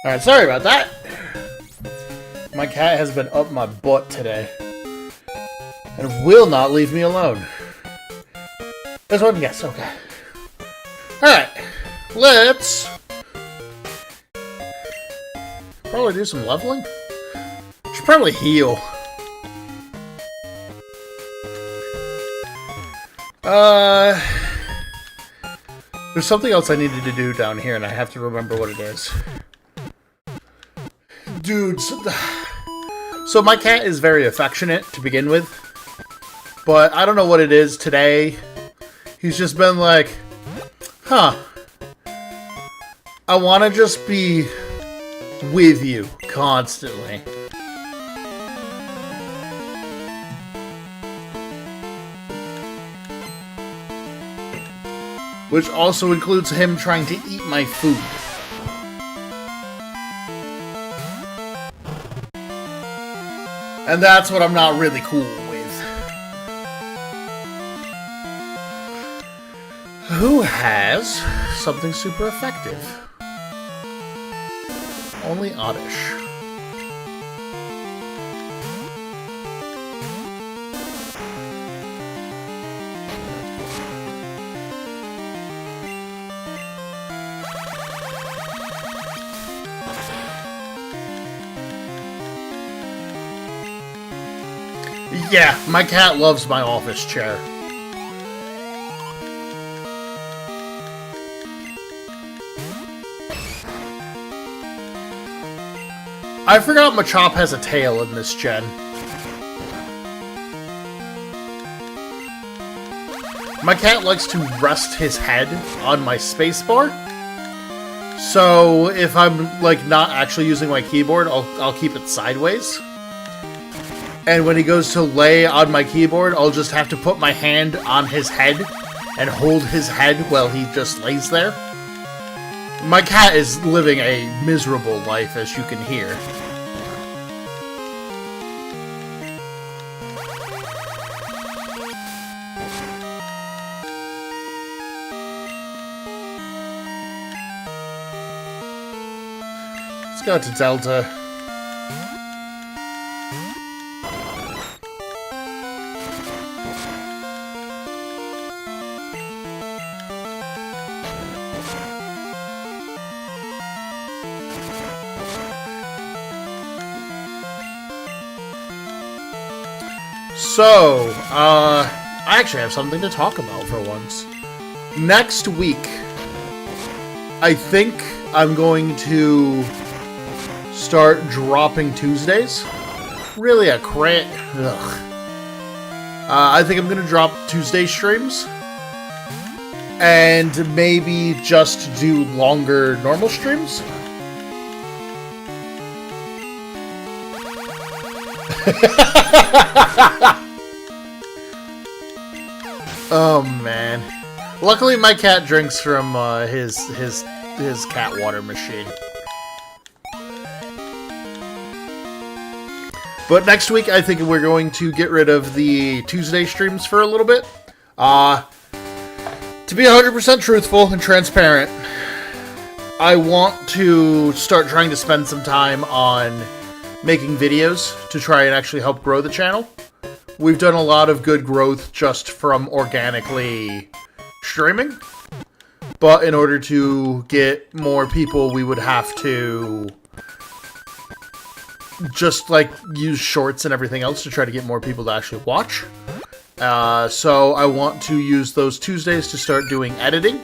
Alright, sorry about that. My cat has been up my butt today. And will not leave me alone. This one? Yes, okay. Alright. Let's probably do some leveling. Should probably heal. There's something else I needed to do down here, and I have to remember what it is. Dude, so my cat is very affectionate to begin with, but I don't know what it is today. He's just been like, huh, I want to just be with you constantly. Which also includes him trying to eat my food. And that's what I'm not really cool with. Who has something super effective? Only Oddish. Yeah, my cat loves my office chair. I forgot Machop has a tail in this gen. My cat likes to rest his head on my spacebar. So if I'm like not actually using my keyboard, I'll keep it sideways. And when he goes to lay on my keyboard, I'll just have to put my hand on his head and hold his head while he just lays there. My cat is living a miserable life, as you can hear. Let's go to Delta. So, I actually have something to talk about for once. Next week, I think I'm going to start dropping Tuesdays. Really a crit. Ugh. I think I'm going to drop Tuesday streams. And maybe just do longer normal streams. Oh man! Luckily, my cat drinks from his cat water machine. But next week, I think we're going to get rid of the Tuesday streams for a little bit. To be 100% truthful and transparent, I want to start trying to spend some time on making videos to try and actually help grow the channel. We've done a lot of good growth just from organically streaming, but in order to get more people, we would have to just like use shorts and everything else to try to get more people to actually watch. So I want to use those Tuesdays to start doing editing.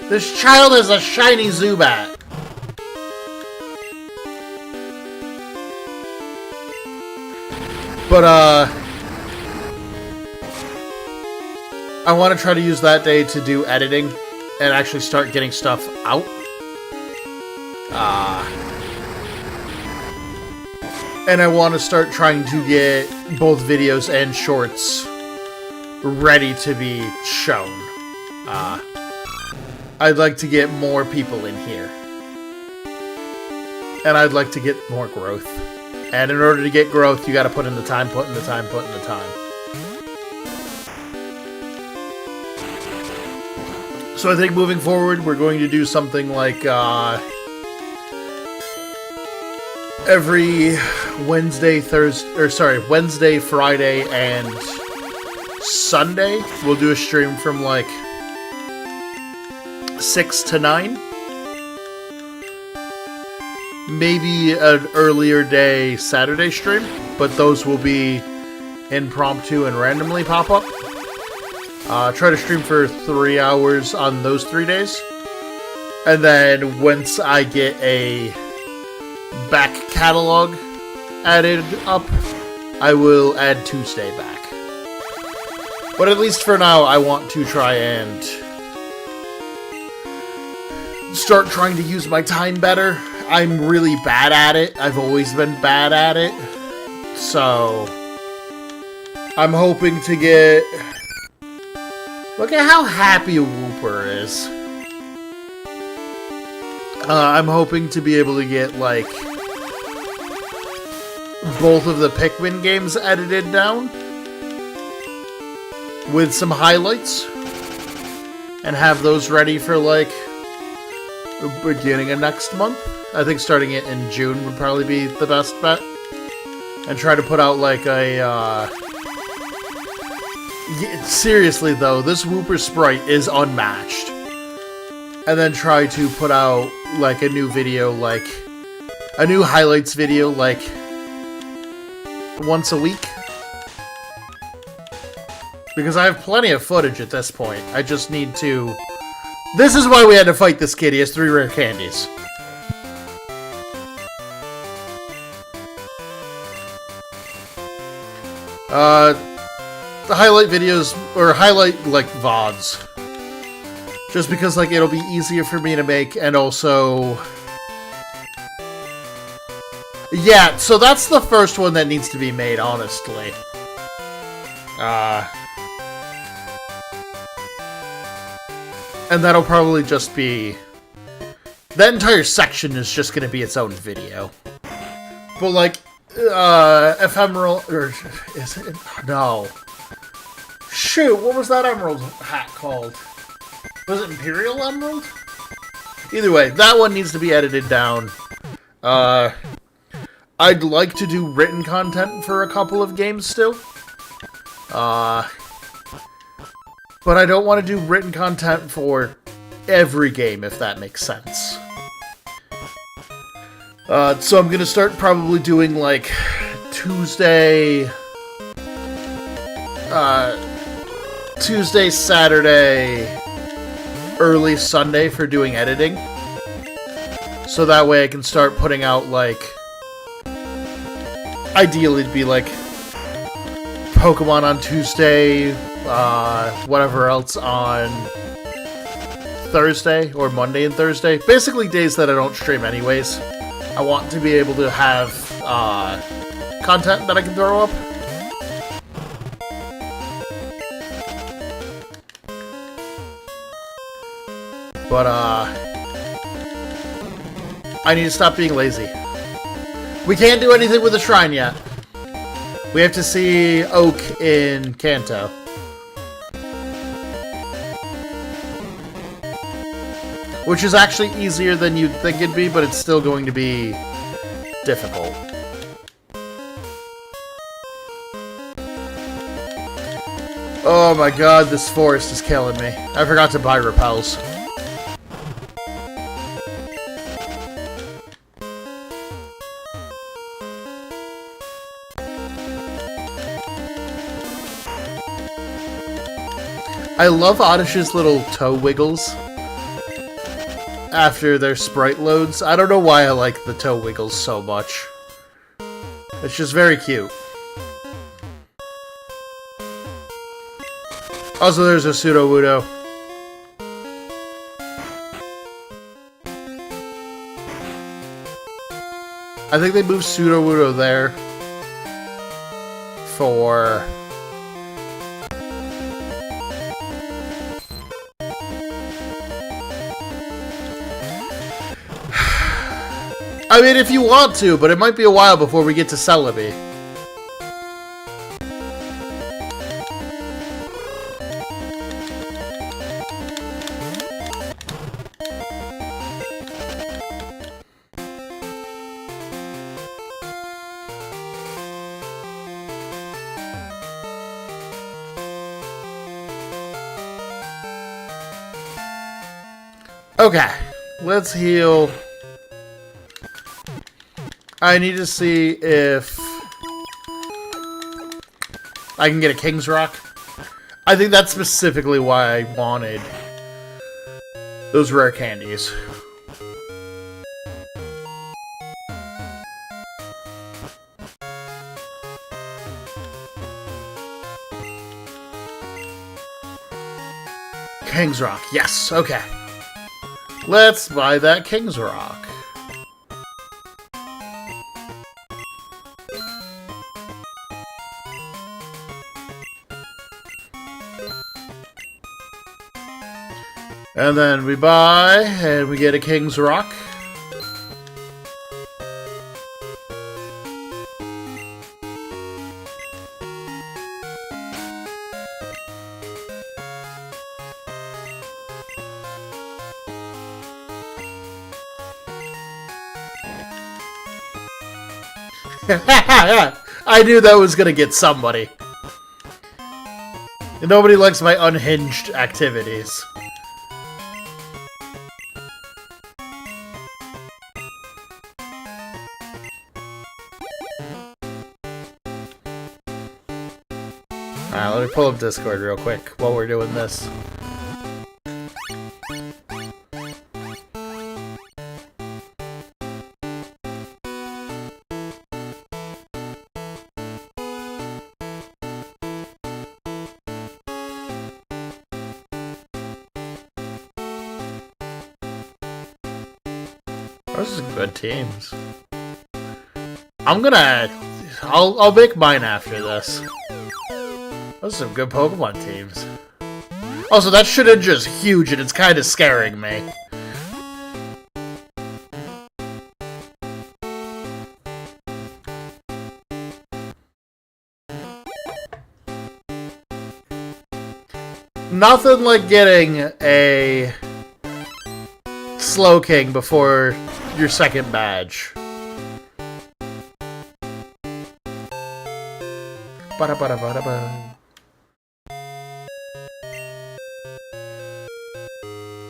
This child is a shiny Zubat. But, I want to try to use that day to do editing and actually start getting stuff out. And I want to start trying to get both videos and shorts ready to be shown. I'd like to get more people in here. And I'd like to get more growth. And in order to get growth, you gotta put in the time, put in the time, put in the time. So I think moving forward, we're going to do something like, every Wednesday, Wednesday, Friday, and Sunday, we'll do a stream from, like, 6 to 9. Maybe an earlier day Saturday stream, but those will be impromptu and randomly pop up. Try to stream for 3 hours on those 3 days. And then once I get a back catalog added up, I will add Tuesday back. But at least for now, I want to try and start trying to use my time better. I'm really bad at it. I've always been bad at it. So I'm hoping to get... Look at how happy Whooper is. I'm hoping to be able to get, like, both of the Pikmin games edited down with some highlights and have those ready for, like, the beginning of next month. I think starting it in June would probably be the best bet. And try to put out, like, a, seriously, though, this Whooper sprite is unmatched. And then try to put out, like, a new video, like, a new highlights video, like, once a week. Because I have plenty of footage at this point. I just need to... This is why we had to fight this kid. He has 3 rare candies. The highlight videos, or highlight, like, VODs. Just because, like, it'll be easier for me to make, and also... Yeah, so that's the first one that needs to be made, honestly. And that'll probably just be... That entire section is just gonna be its own video. But, like, Ephemeral... Or, is it? No. Shoot, what was that emerald hat called? Was it Imperial Emerald? Either way, that one needs to be edited down. I'd like to do written content for a couple of games still. But I don't want to do written content for every game, if that makes sense. So I'm gonna start probably doing, like, Tuesday, Saturday, early Sunday for doing editing. So that way I can start putting out, like, ideally it'd be, like, Pokemon on Tuesday, whatever else on Thursday, or Monday and Thursday. Basically days that I don't stream anyways. I want to be able to have, content that I can throw up. But, I need to stop being lazy. We can't do anything with the shrine yet. We have to see Oak in Kanto. Which is actually easier than you'd think it'd be, but it's still going to be difficult. Oh my god, this forest is killing me. I forgot to buy repels. I love Oddish's little toe wiggles after their sprite loads. I don't know why I like the toe wiggles so much. It's just very cute. Also, there's a Sudowoodo. I think they moved Sudowoodo there for... I mean, if you want to, but it might be a while before we get to Celebi. Okay, let's heal. I need to see if I can get a King's Rock. I think that's specifically why I wanted those rare candies. King's Rock, yes, okay. Let's buy that King's Rock. And then we buy, and we get a King's Rock. I knew that was gonna get somebody. Nobody likes my unhinged activities. Alright, let me pull up Discord real quick while we're doing this. Those are some good teams. I'll make mine after this. Those are some good Pokemon teams. Also, that Shedinja's huge and it's kind of scaring me. Nothing like getting a Slowking before your second badge. Ba-da-ba-da-ba-da-ba.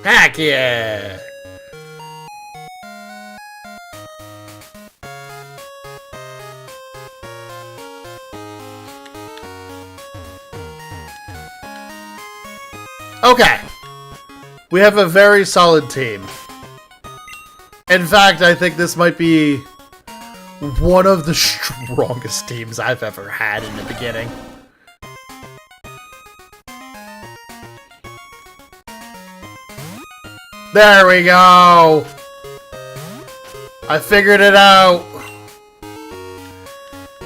Heck yeah! Okay. We have a very solid team. In fact, I think this might be one of the strongest teams I've ever had in the beginning. There we go! I figured it out!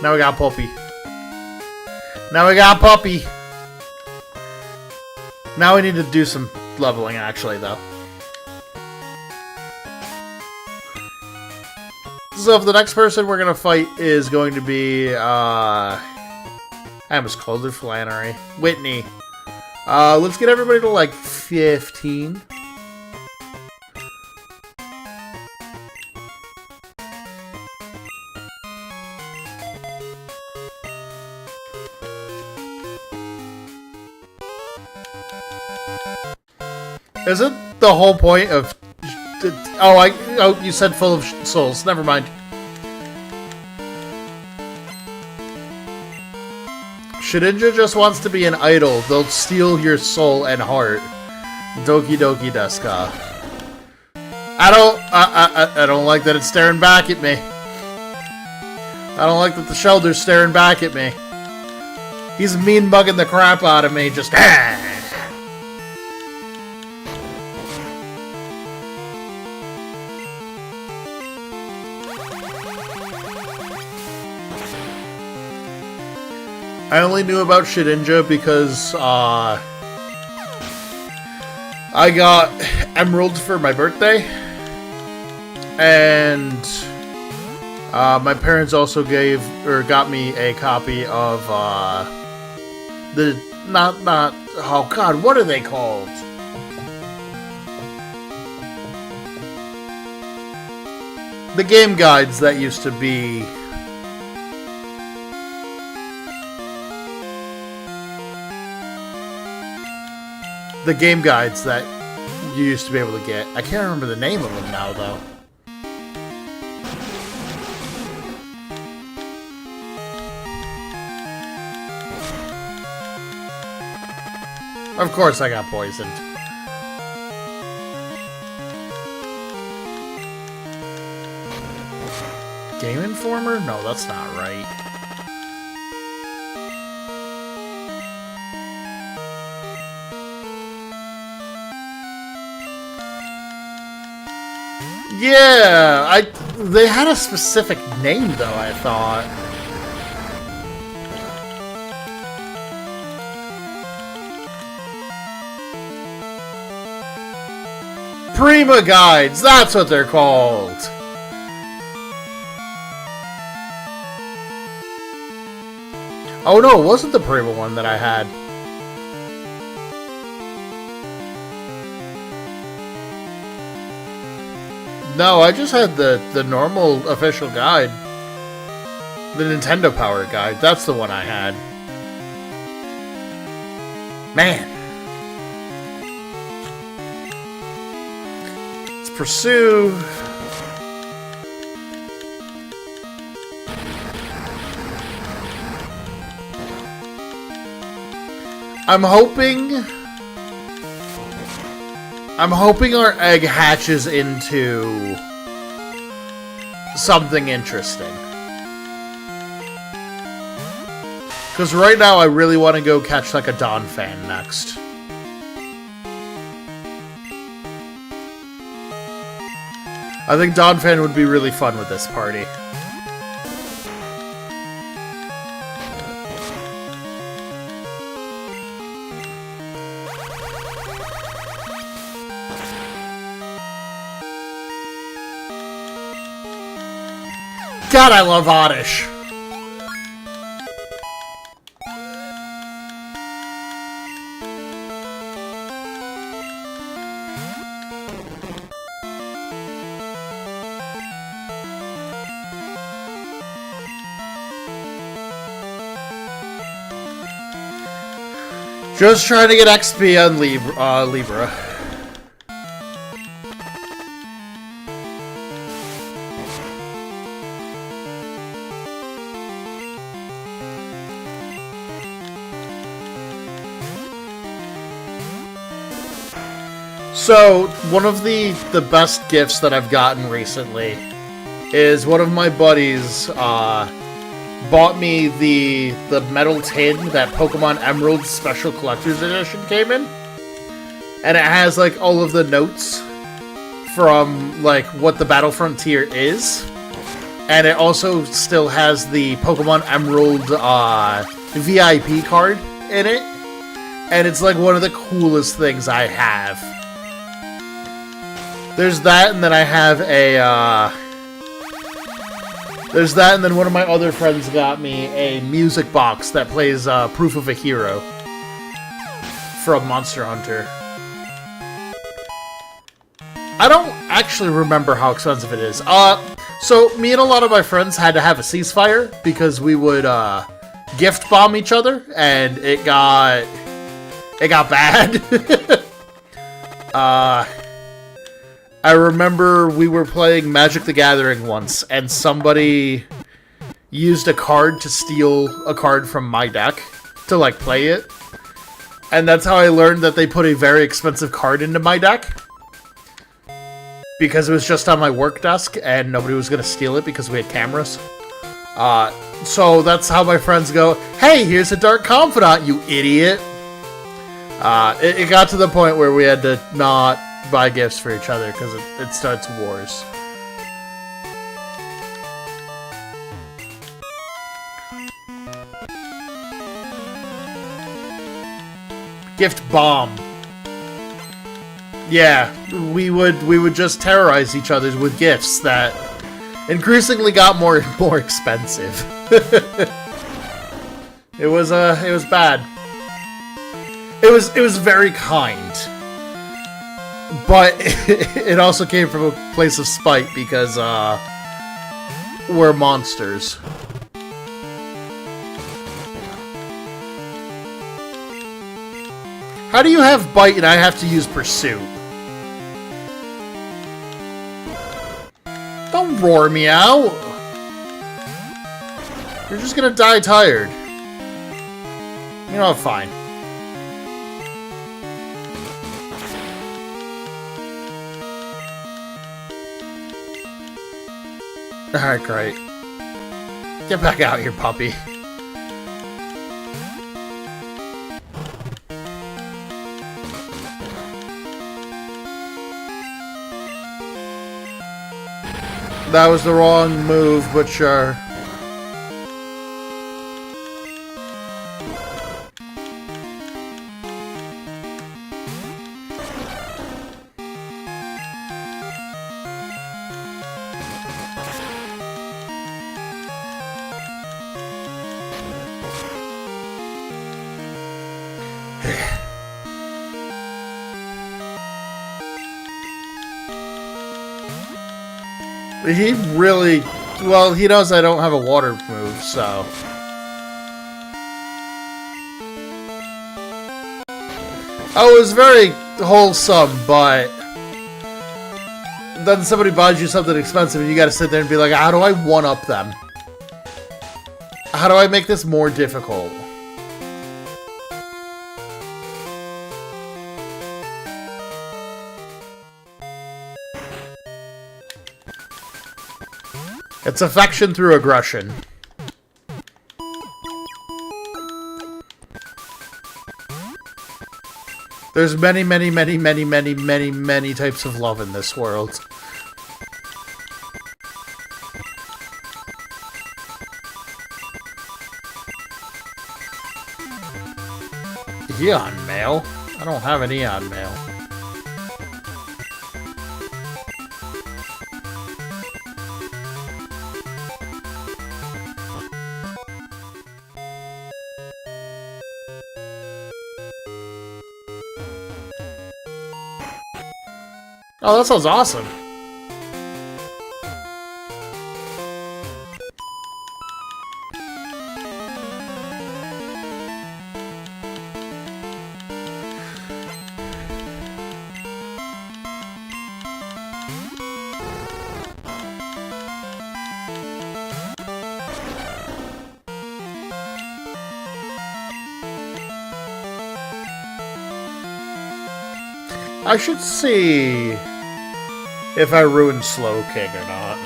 Now we got Puppy. Now we got Puppy! Now we need to do some leveling, actually, though. So if the next person we're gonna fight is going to be, I almost called her Flannery. Whitney. Let's get everybody to, like, 15. Isn't the whole point of... Oh, you said full of souls. Never mind. Shedinja just wants to be an idol. They'll steal your soul and heart. Doki Doki Desu ka. I don't like that it's staring back at me. I don't like that the shoulder's staring back at me. He's mean bugging the crap out of me. Just... I only knew about Shedinja because, I got Emerald for my birthday, and My parents also got me a copy of oh god, what are they called? The game guides that used to be... The game guides that you used to be able to get. I can't remember the name of them now, though. Of course I got poisoned. Game Informer? No, that's not right. Yeah, they had a specific name though, I thought. Prima Guides, that's what they're called. Oh no, it wasn't the Prima one that I had. No, I just had the normal official guide. The Nintendo Power Guide. That's the one I had. Man. Let's pursue. I'm hoping our egg hatches into something interesting. Because right now I really want to go catch like a Donphan next. I think Donphan would be really fun with this party. God, I love Oddish. Just trying to get XP on Libra. So, one of the best gifts that I've gotten recently is one of my buddies bought me the metal tin that Pokemon Emerald Special Collector's Edition came in. And it has, like, all of the notes from, like, what the Battle Frontier is. And it also still has the Pokemon Emerald VIP card in it. And it's, like, one of the coolest things I have. There's that, and then I have a, there's that, and then one of my other friends got me a music box that plays, Proof of a Hero from Monster Hunter. I don't actually remember how expensive it is. So me and a lot of my friends had to have a ceasefire because we would, gift bomb each other, and it got bad. I remember we were playing Magic the Gathering once, and somebody used a card to steal a card from my deck to, like, play it. And that's how I learned that they put a very expensive card into my deck. Because it was just on my work desk, and nobody was going to steal it because we had cameras. So that's how my friends go, "Hey, here's a Dark Confidant, you idiot!" It got to the point where we had to not buy gifts for each other because it starts wars. Gift bomb. Yeah, we would just terrorize each other with gifts that increasingly got more and more expensive. It was bad. It was very kind. But it also came from a place of spite because we're monsters. How do you have bite and I have to use pursuit? Don't roar me out. You're just gonna die tired. You know, fine. Alright, great. Get back out here, puppy. That was the wrong move, but sure. He really... Well, he knows I don't have a water move, so... Oh, it was very wholesome, but... Then somebody buys you something expensive and you gotta sit there and be like, how do I one-up them? How do I make this more difficult? It's affection through aggression. There's many types of love in this world. Eon mail? I don't have an Eon mail. Oh, that sounds awesome. I should see if I ruined Slowking or not.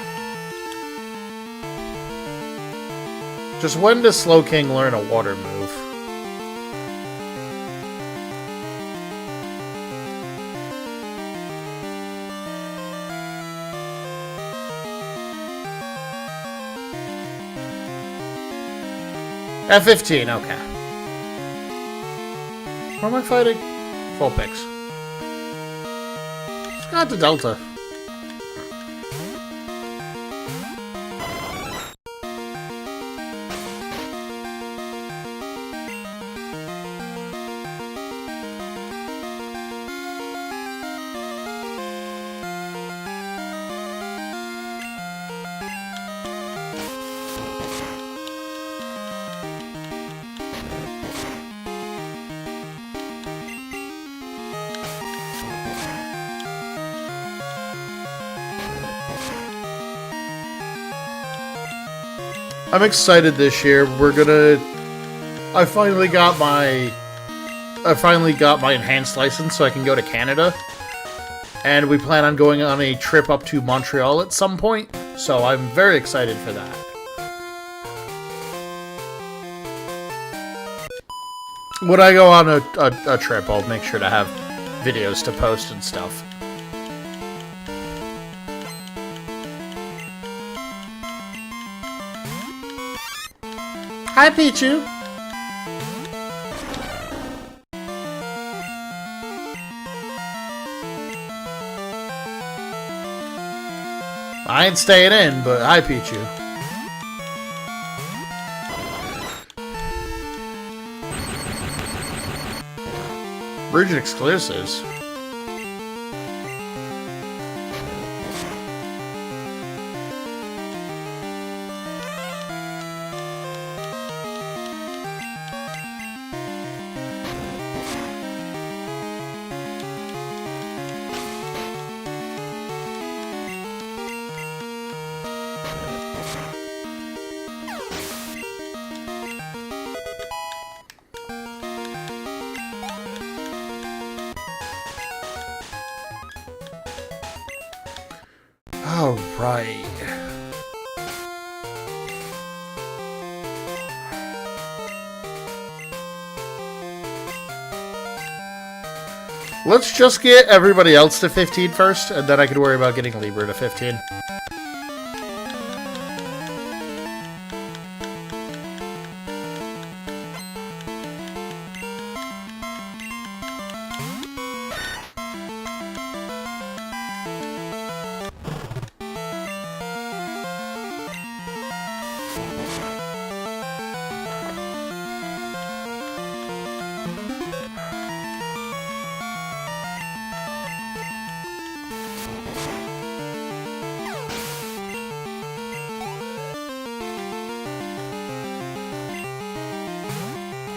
Just when does Slowking learn a water move? At 15, okay. Where am I fighting? Vulpix. Let's go out to Delta. I'm excited this year. I finally got my enhanced license so I can go to Canada. And we plan on going on a trip up to Montreal at some point. So I'm very excited for that. When I go on a trip, I'll make sure to have videos to post and stuff. Hi, Pichu! I ain't staying in, but hi, Pichu. Region exclusives. All right. Let's just get everybody else to 15 first, and then I can worry about getting Libra to 15.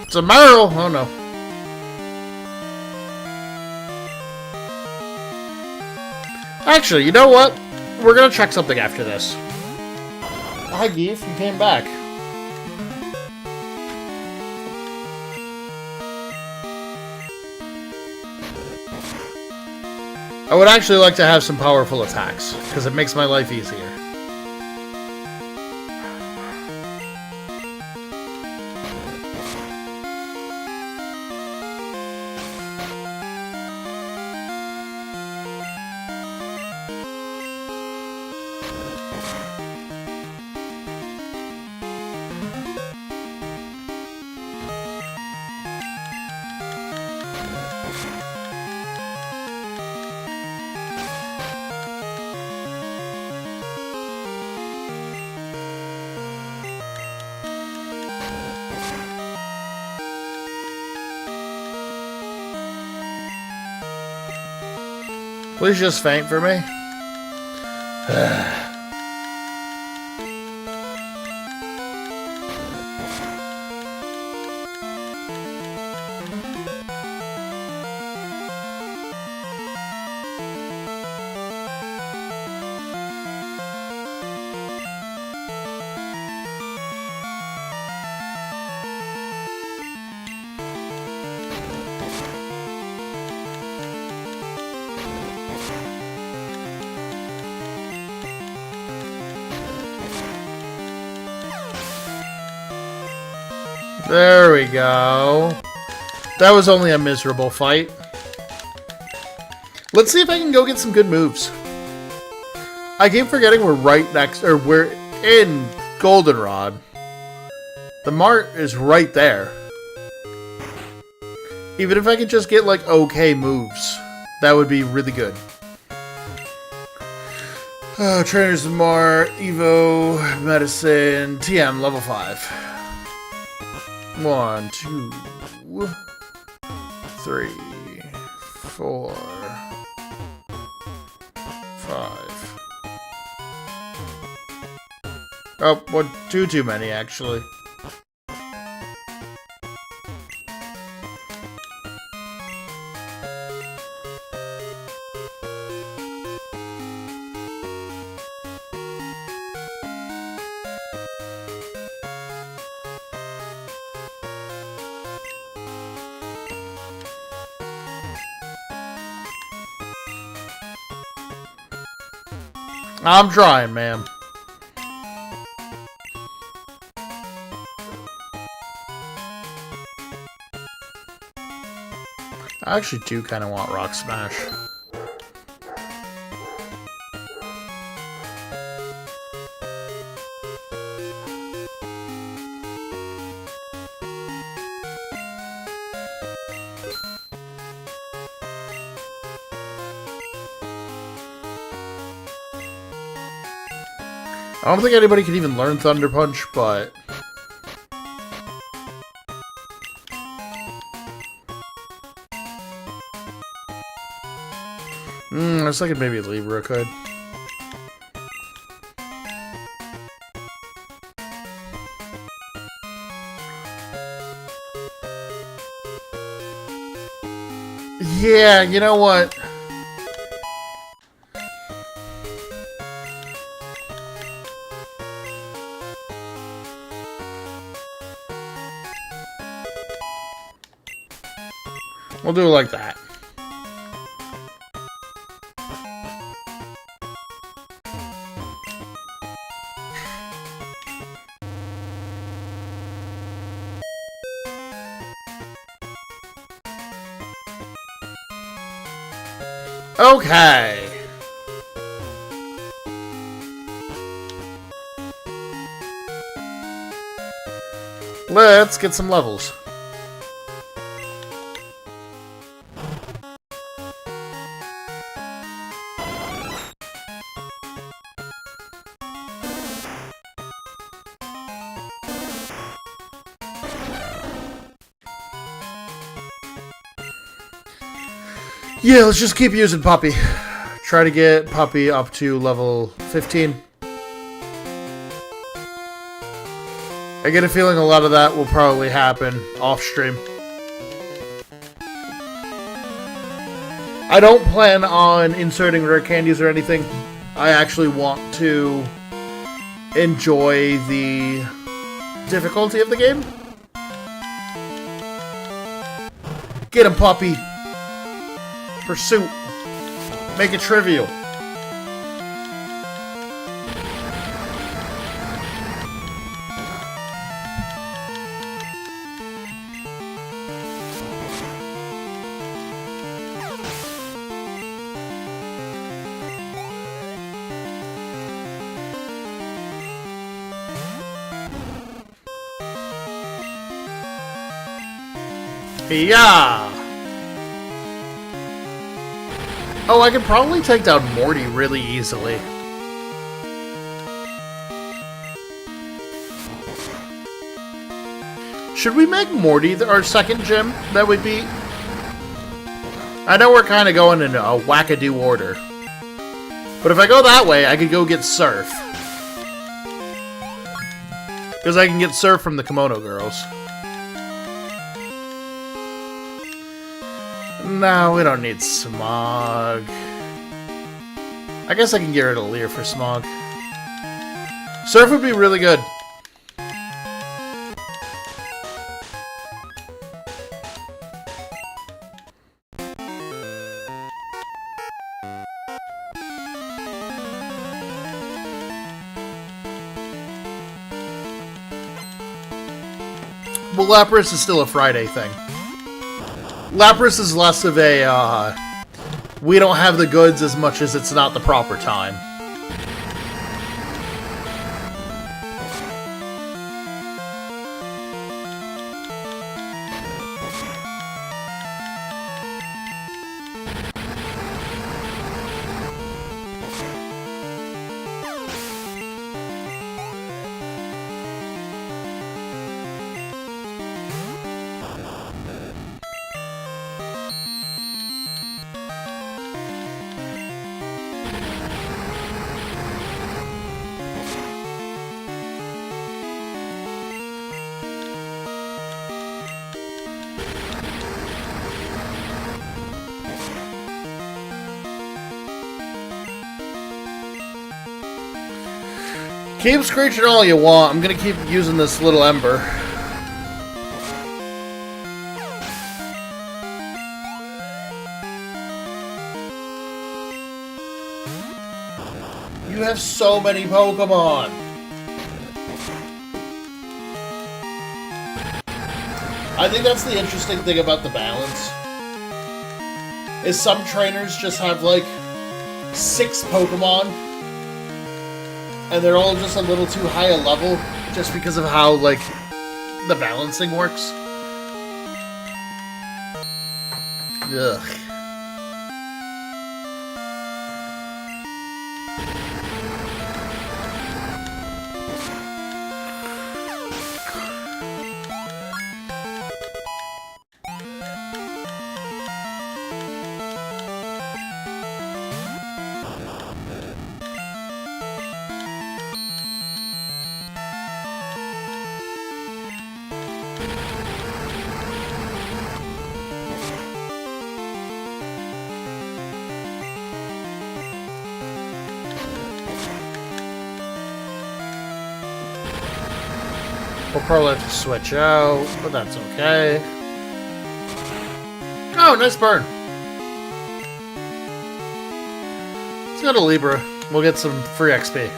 It's a Merle! Oh no. Actually, you know what? We're gonna check something after this. Hi, Geef. You came back. I would actually like to have some powerful attacks, because it makes my life easier. Please just faint for me. There we go. That was only a miserable fight. Let's see if I can go get some good moves. I keep forgetting we're right next, or we're in Goldenrod. The mart is right there. Even if I could just get, like, okay moves, that would be really good. Trainers Mart, Evo, Medicine, TM, level 5. 1, 2, 3, 4, 5. Oh, well, too many, actually. I'm trying, ma'am. I actually do kind of want Rock Smash. I don't think anybody can even learn Thunder Punch, but... I was thinking maybe Libra could. Yeah, you know what? We'll do it like that. Okay. Let's get some levels. Yeah, let's just keep using Puppy. Try to get Puppy up to level 15. I get a feeling a lot of that will probably happen off-stream. I don't plan on inserting rare candies or anything. I actually want to enjoy the difficulty of the game. Get him, Puppy! Pursuit. Make it trivial. Yeah. Oh, I could probably take down Morty really easily. Should we make Morty our second gym that we beat? I know we're kind of going in a wackadoo order. But if I go that way, I could go get Surf. Because I can get Surf from the Kimono Girls. No, we don't need Smog. I guess I can get rid of Leer for Smog. Surf would be really good. Well, Lapras is still a Friday thing. Lapras is less of a, we don't have the goods as much as it's not the proper time. Keep screeching all you want. I'm gonna keep using this little ember. You have so many Pokemon. I think that's the interesting thing about the balance. Is some trainers just have like 6 Pokemon. And they're all just a little too high a level, just because of how, like, the balancing works. Ugh. We'll probably have to switch out, but that's okay. Oh, nice burn. Let's go to Libra. We'll get some free XP.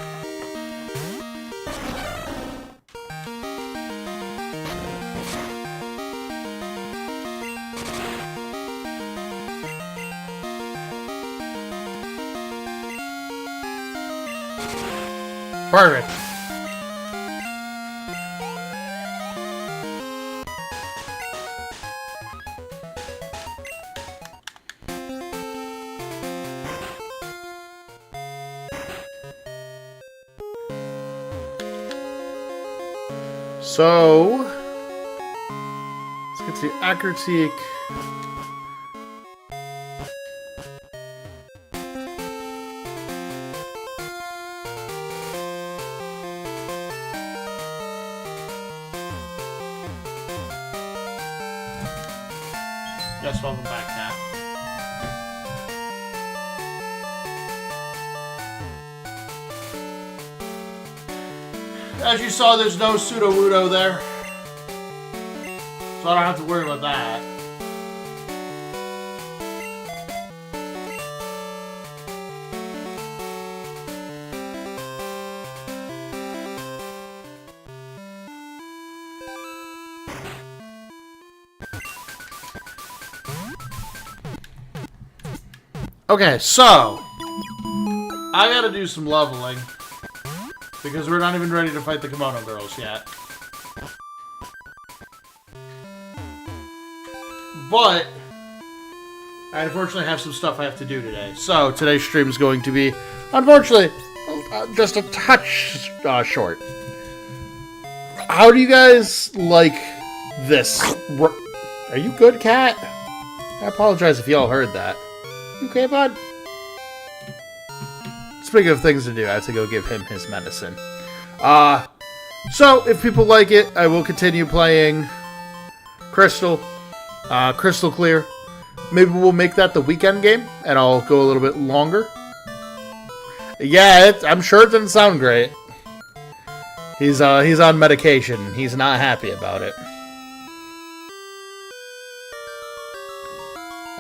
Perfect. So, let's get to Akkertiek. Yes, welcome back, Cat. As you saw, there's no Sudowoodo there. So I don't have to worry about that. Okay, so I gotta do some leveling because we're not even ready to fight the Kimono Girls yet. But I unfortunately have some stuff I have to do today. So today's stream is going to be, unfortunately, just a touch short. How do you guys like this? Are you good, Cat? I apologize if y'all heard that. You okay, bud? Speaking of things to do, I have to go give him his medicine. So, if people like it, I will continue playing Crystal Clear. Maybe we'll make that the weekend game, and I'll go a little bit longer. Yeah, I'm sure it didn't sound great. He's on medication. He's not happy about it.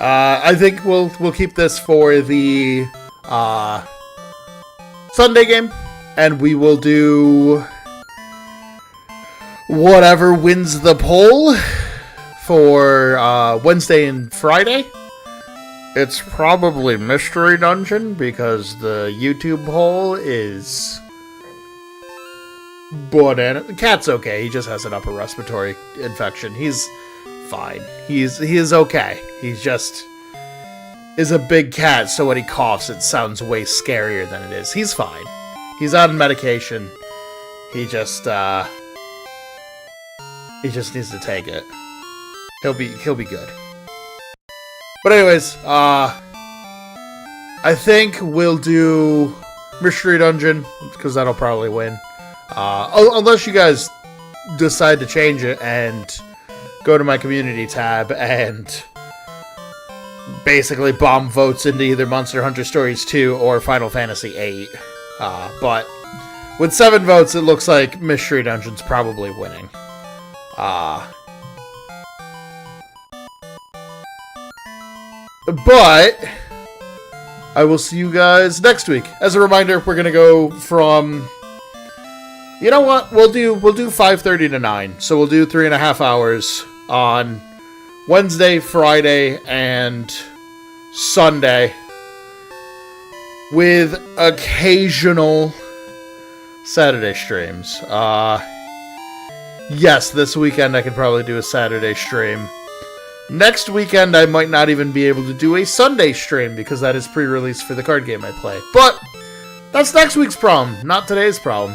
I think we'll keep this for the Sunday game, and we will do whatever wins the poll for Wednesday and Friday. It's probably Mystery Dungeon because the YouTube poll is banana. The cat's okay. He just has an upper respiratory infection. He's fine. He is okay. He's just is a big cat, so when he coughs, it sounds way scarier than it is. He's fine. He's on medication. He just needs to take it. He'll be good. But anyways, I think we'll do Mystery Dungeon because that'll probably win. Unless you guys decide to change it and go to my community tab and basically bomb votes into either Monster Hunter Stories 2 or Final Fantasy 8. But with 7 votes, it looks like Mystery Dungeon's probably winning. But I will see you guys next week. As a reminder, we're gonna go from. You know what? We'll do 5:30 to 9. So we'll do 3.5 hours on Wednesday, Friday, and Sunday, with occasional Saturday streams. Yes, this weekend I could probably do a Saturday stream. Next weekend I might not even be able to do a Sunday stream because that is pre-release for the card game I play. But that's next week's problem, not today's problem.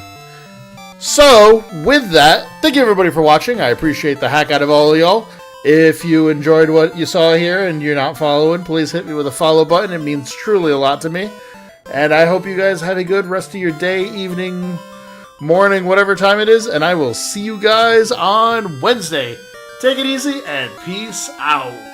So, with that, thank you everybody for watching. I appreciate the heck out of all of y'all. If you enjoyed what you saw here and you're not following, please hit me with a follow button. It means truly a lot to me. And I hope you guys have a good rest of your day, evening, morning, whatever time it is, and I will see you guys on Wednesday. Take it easy and peace out.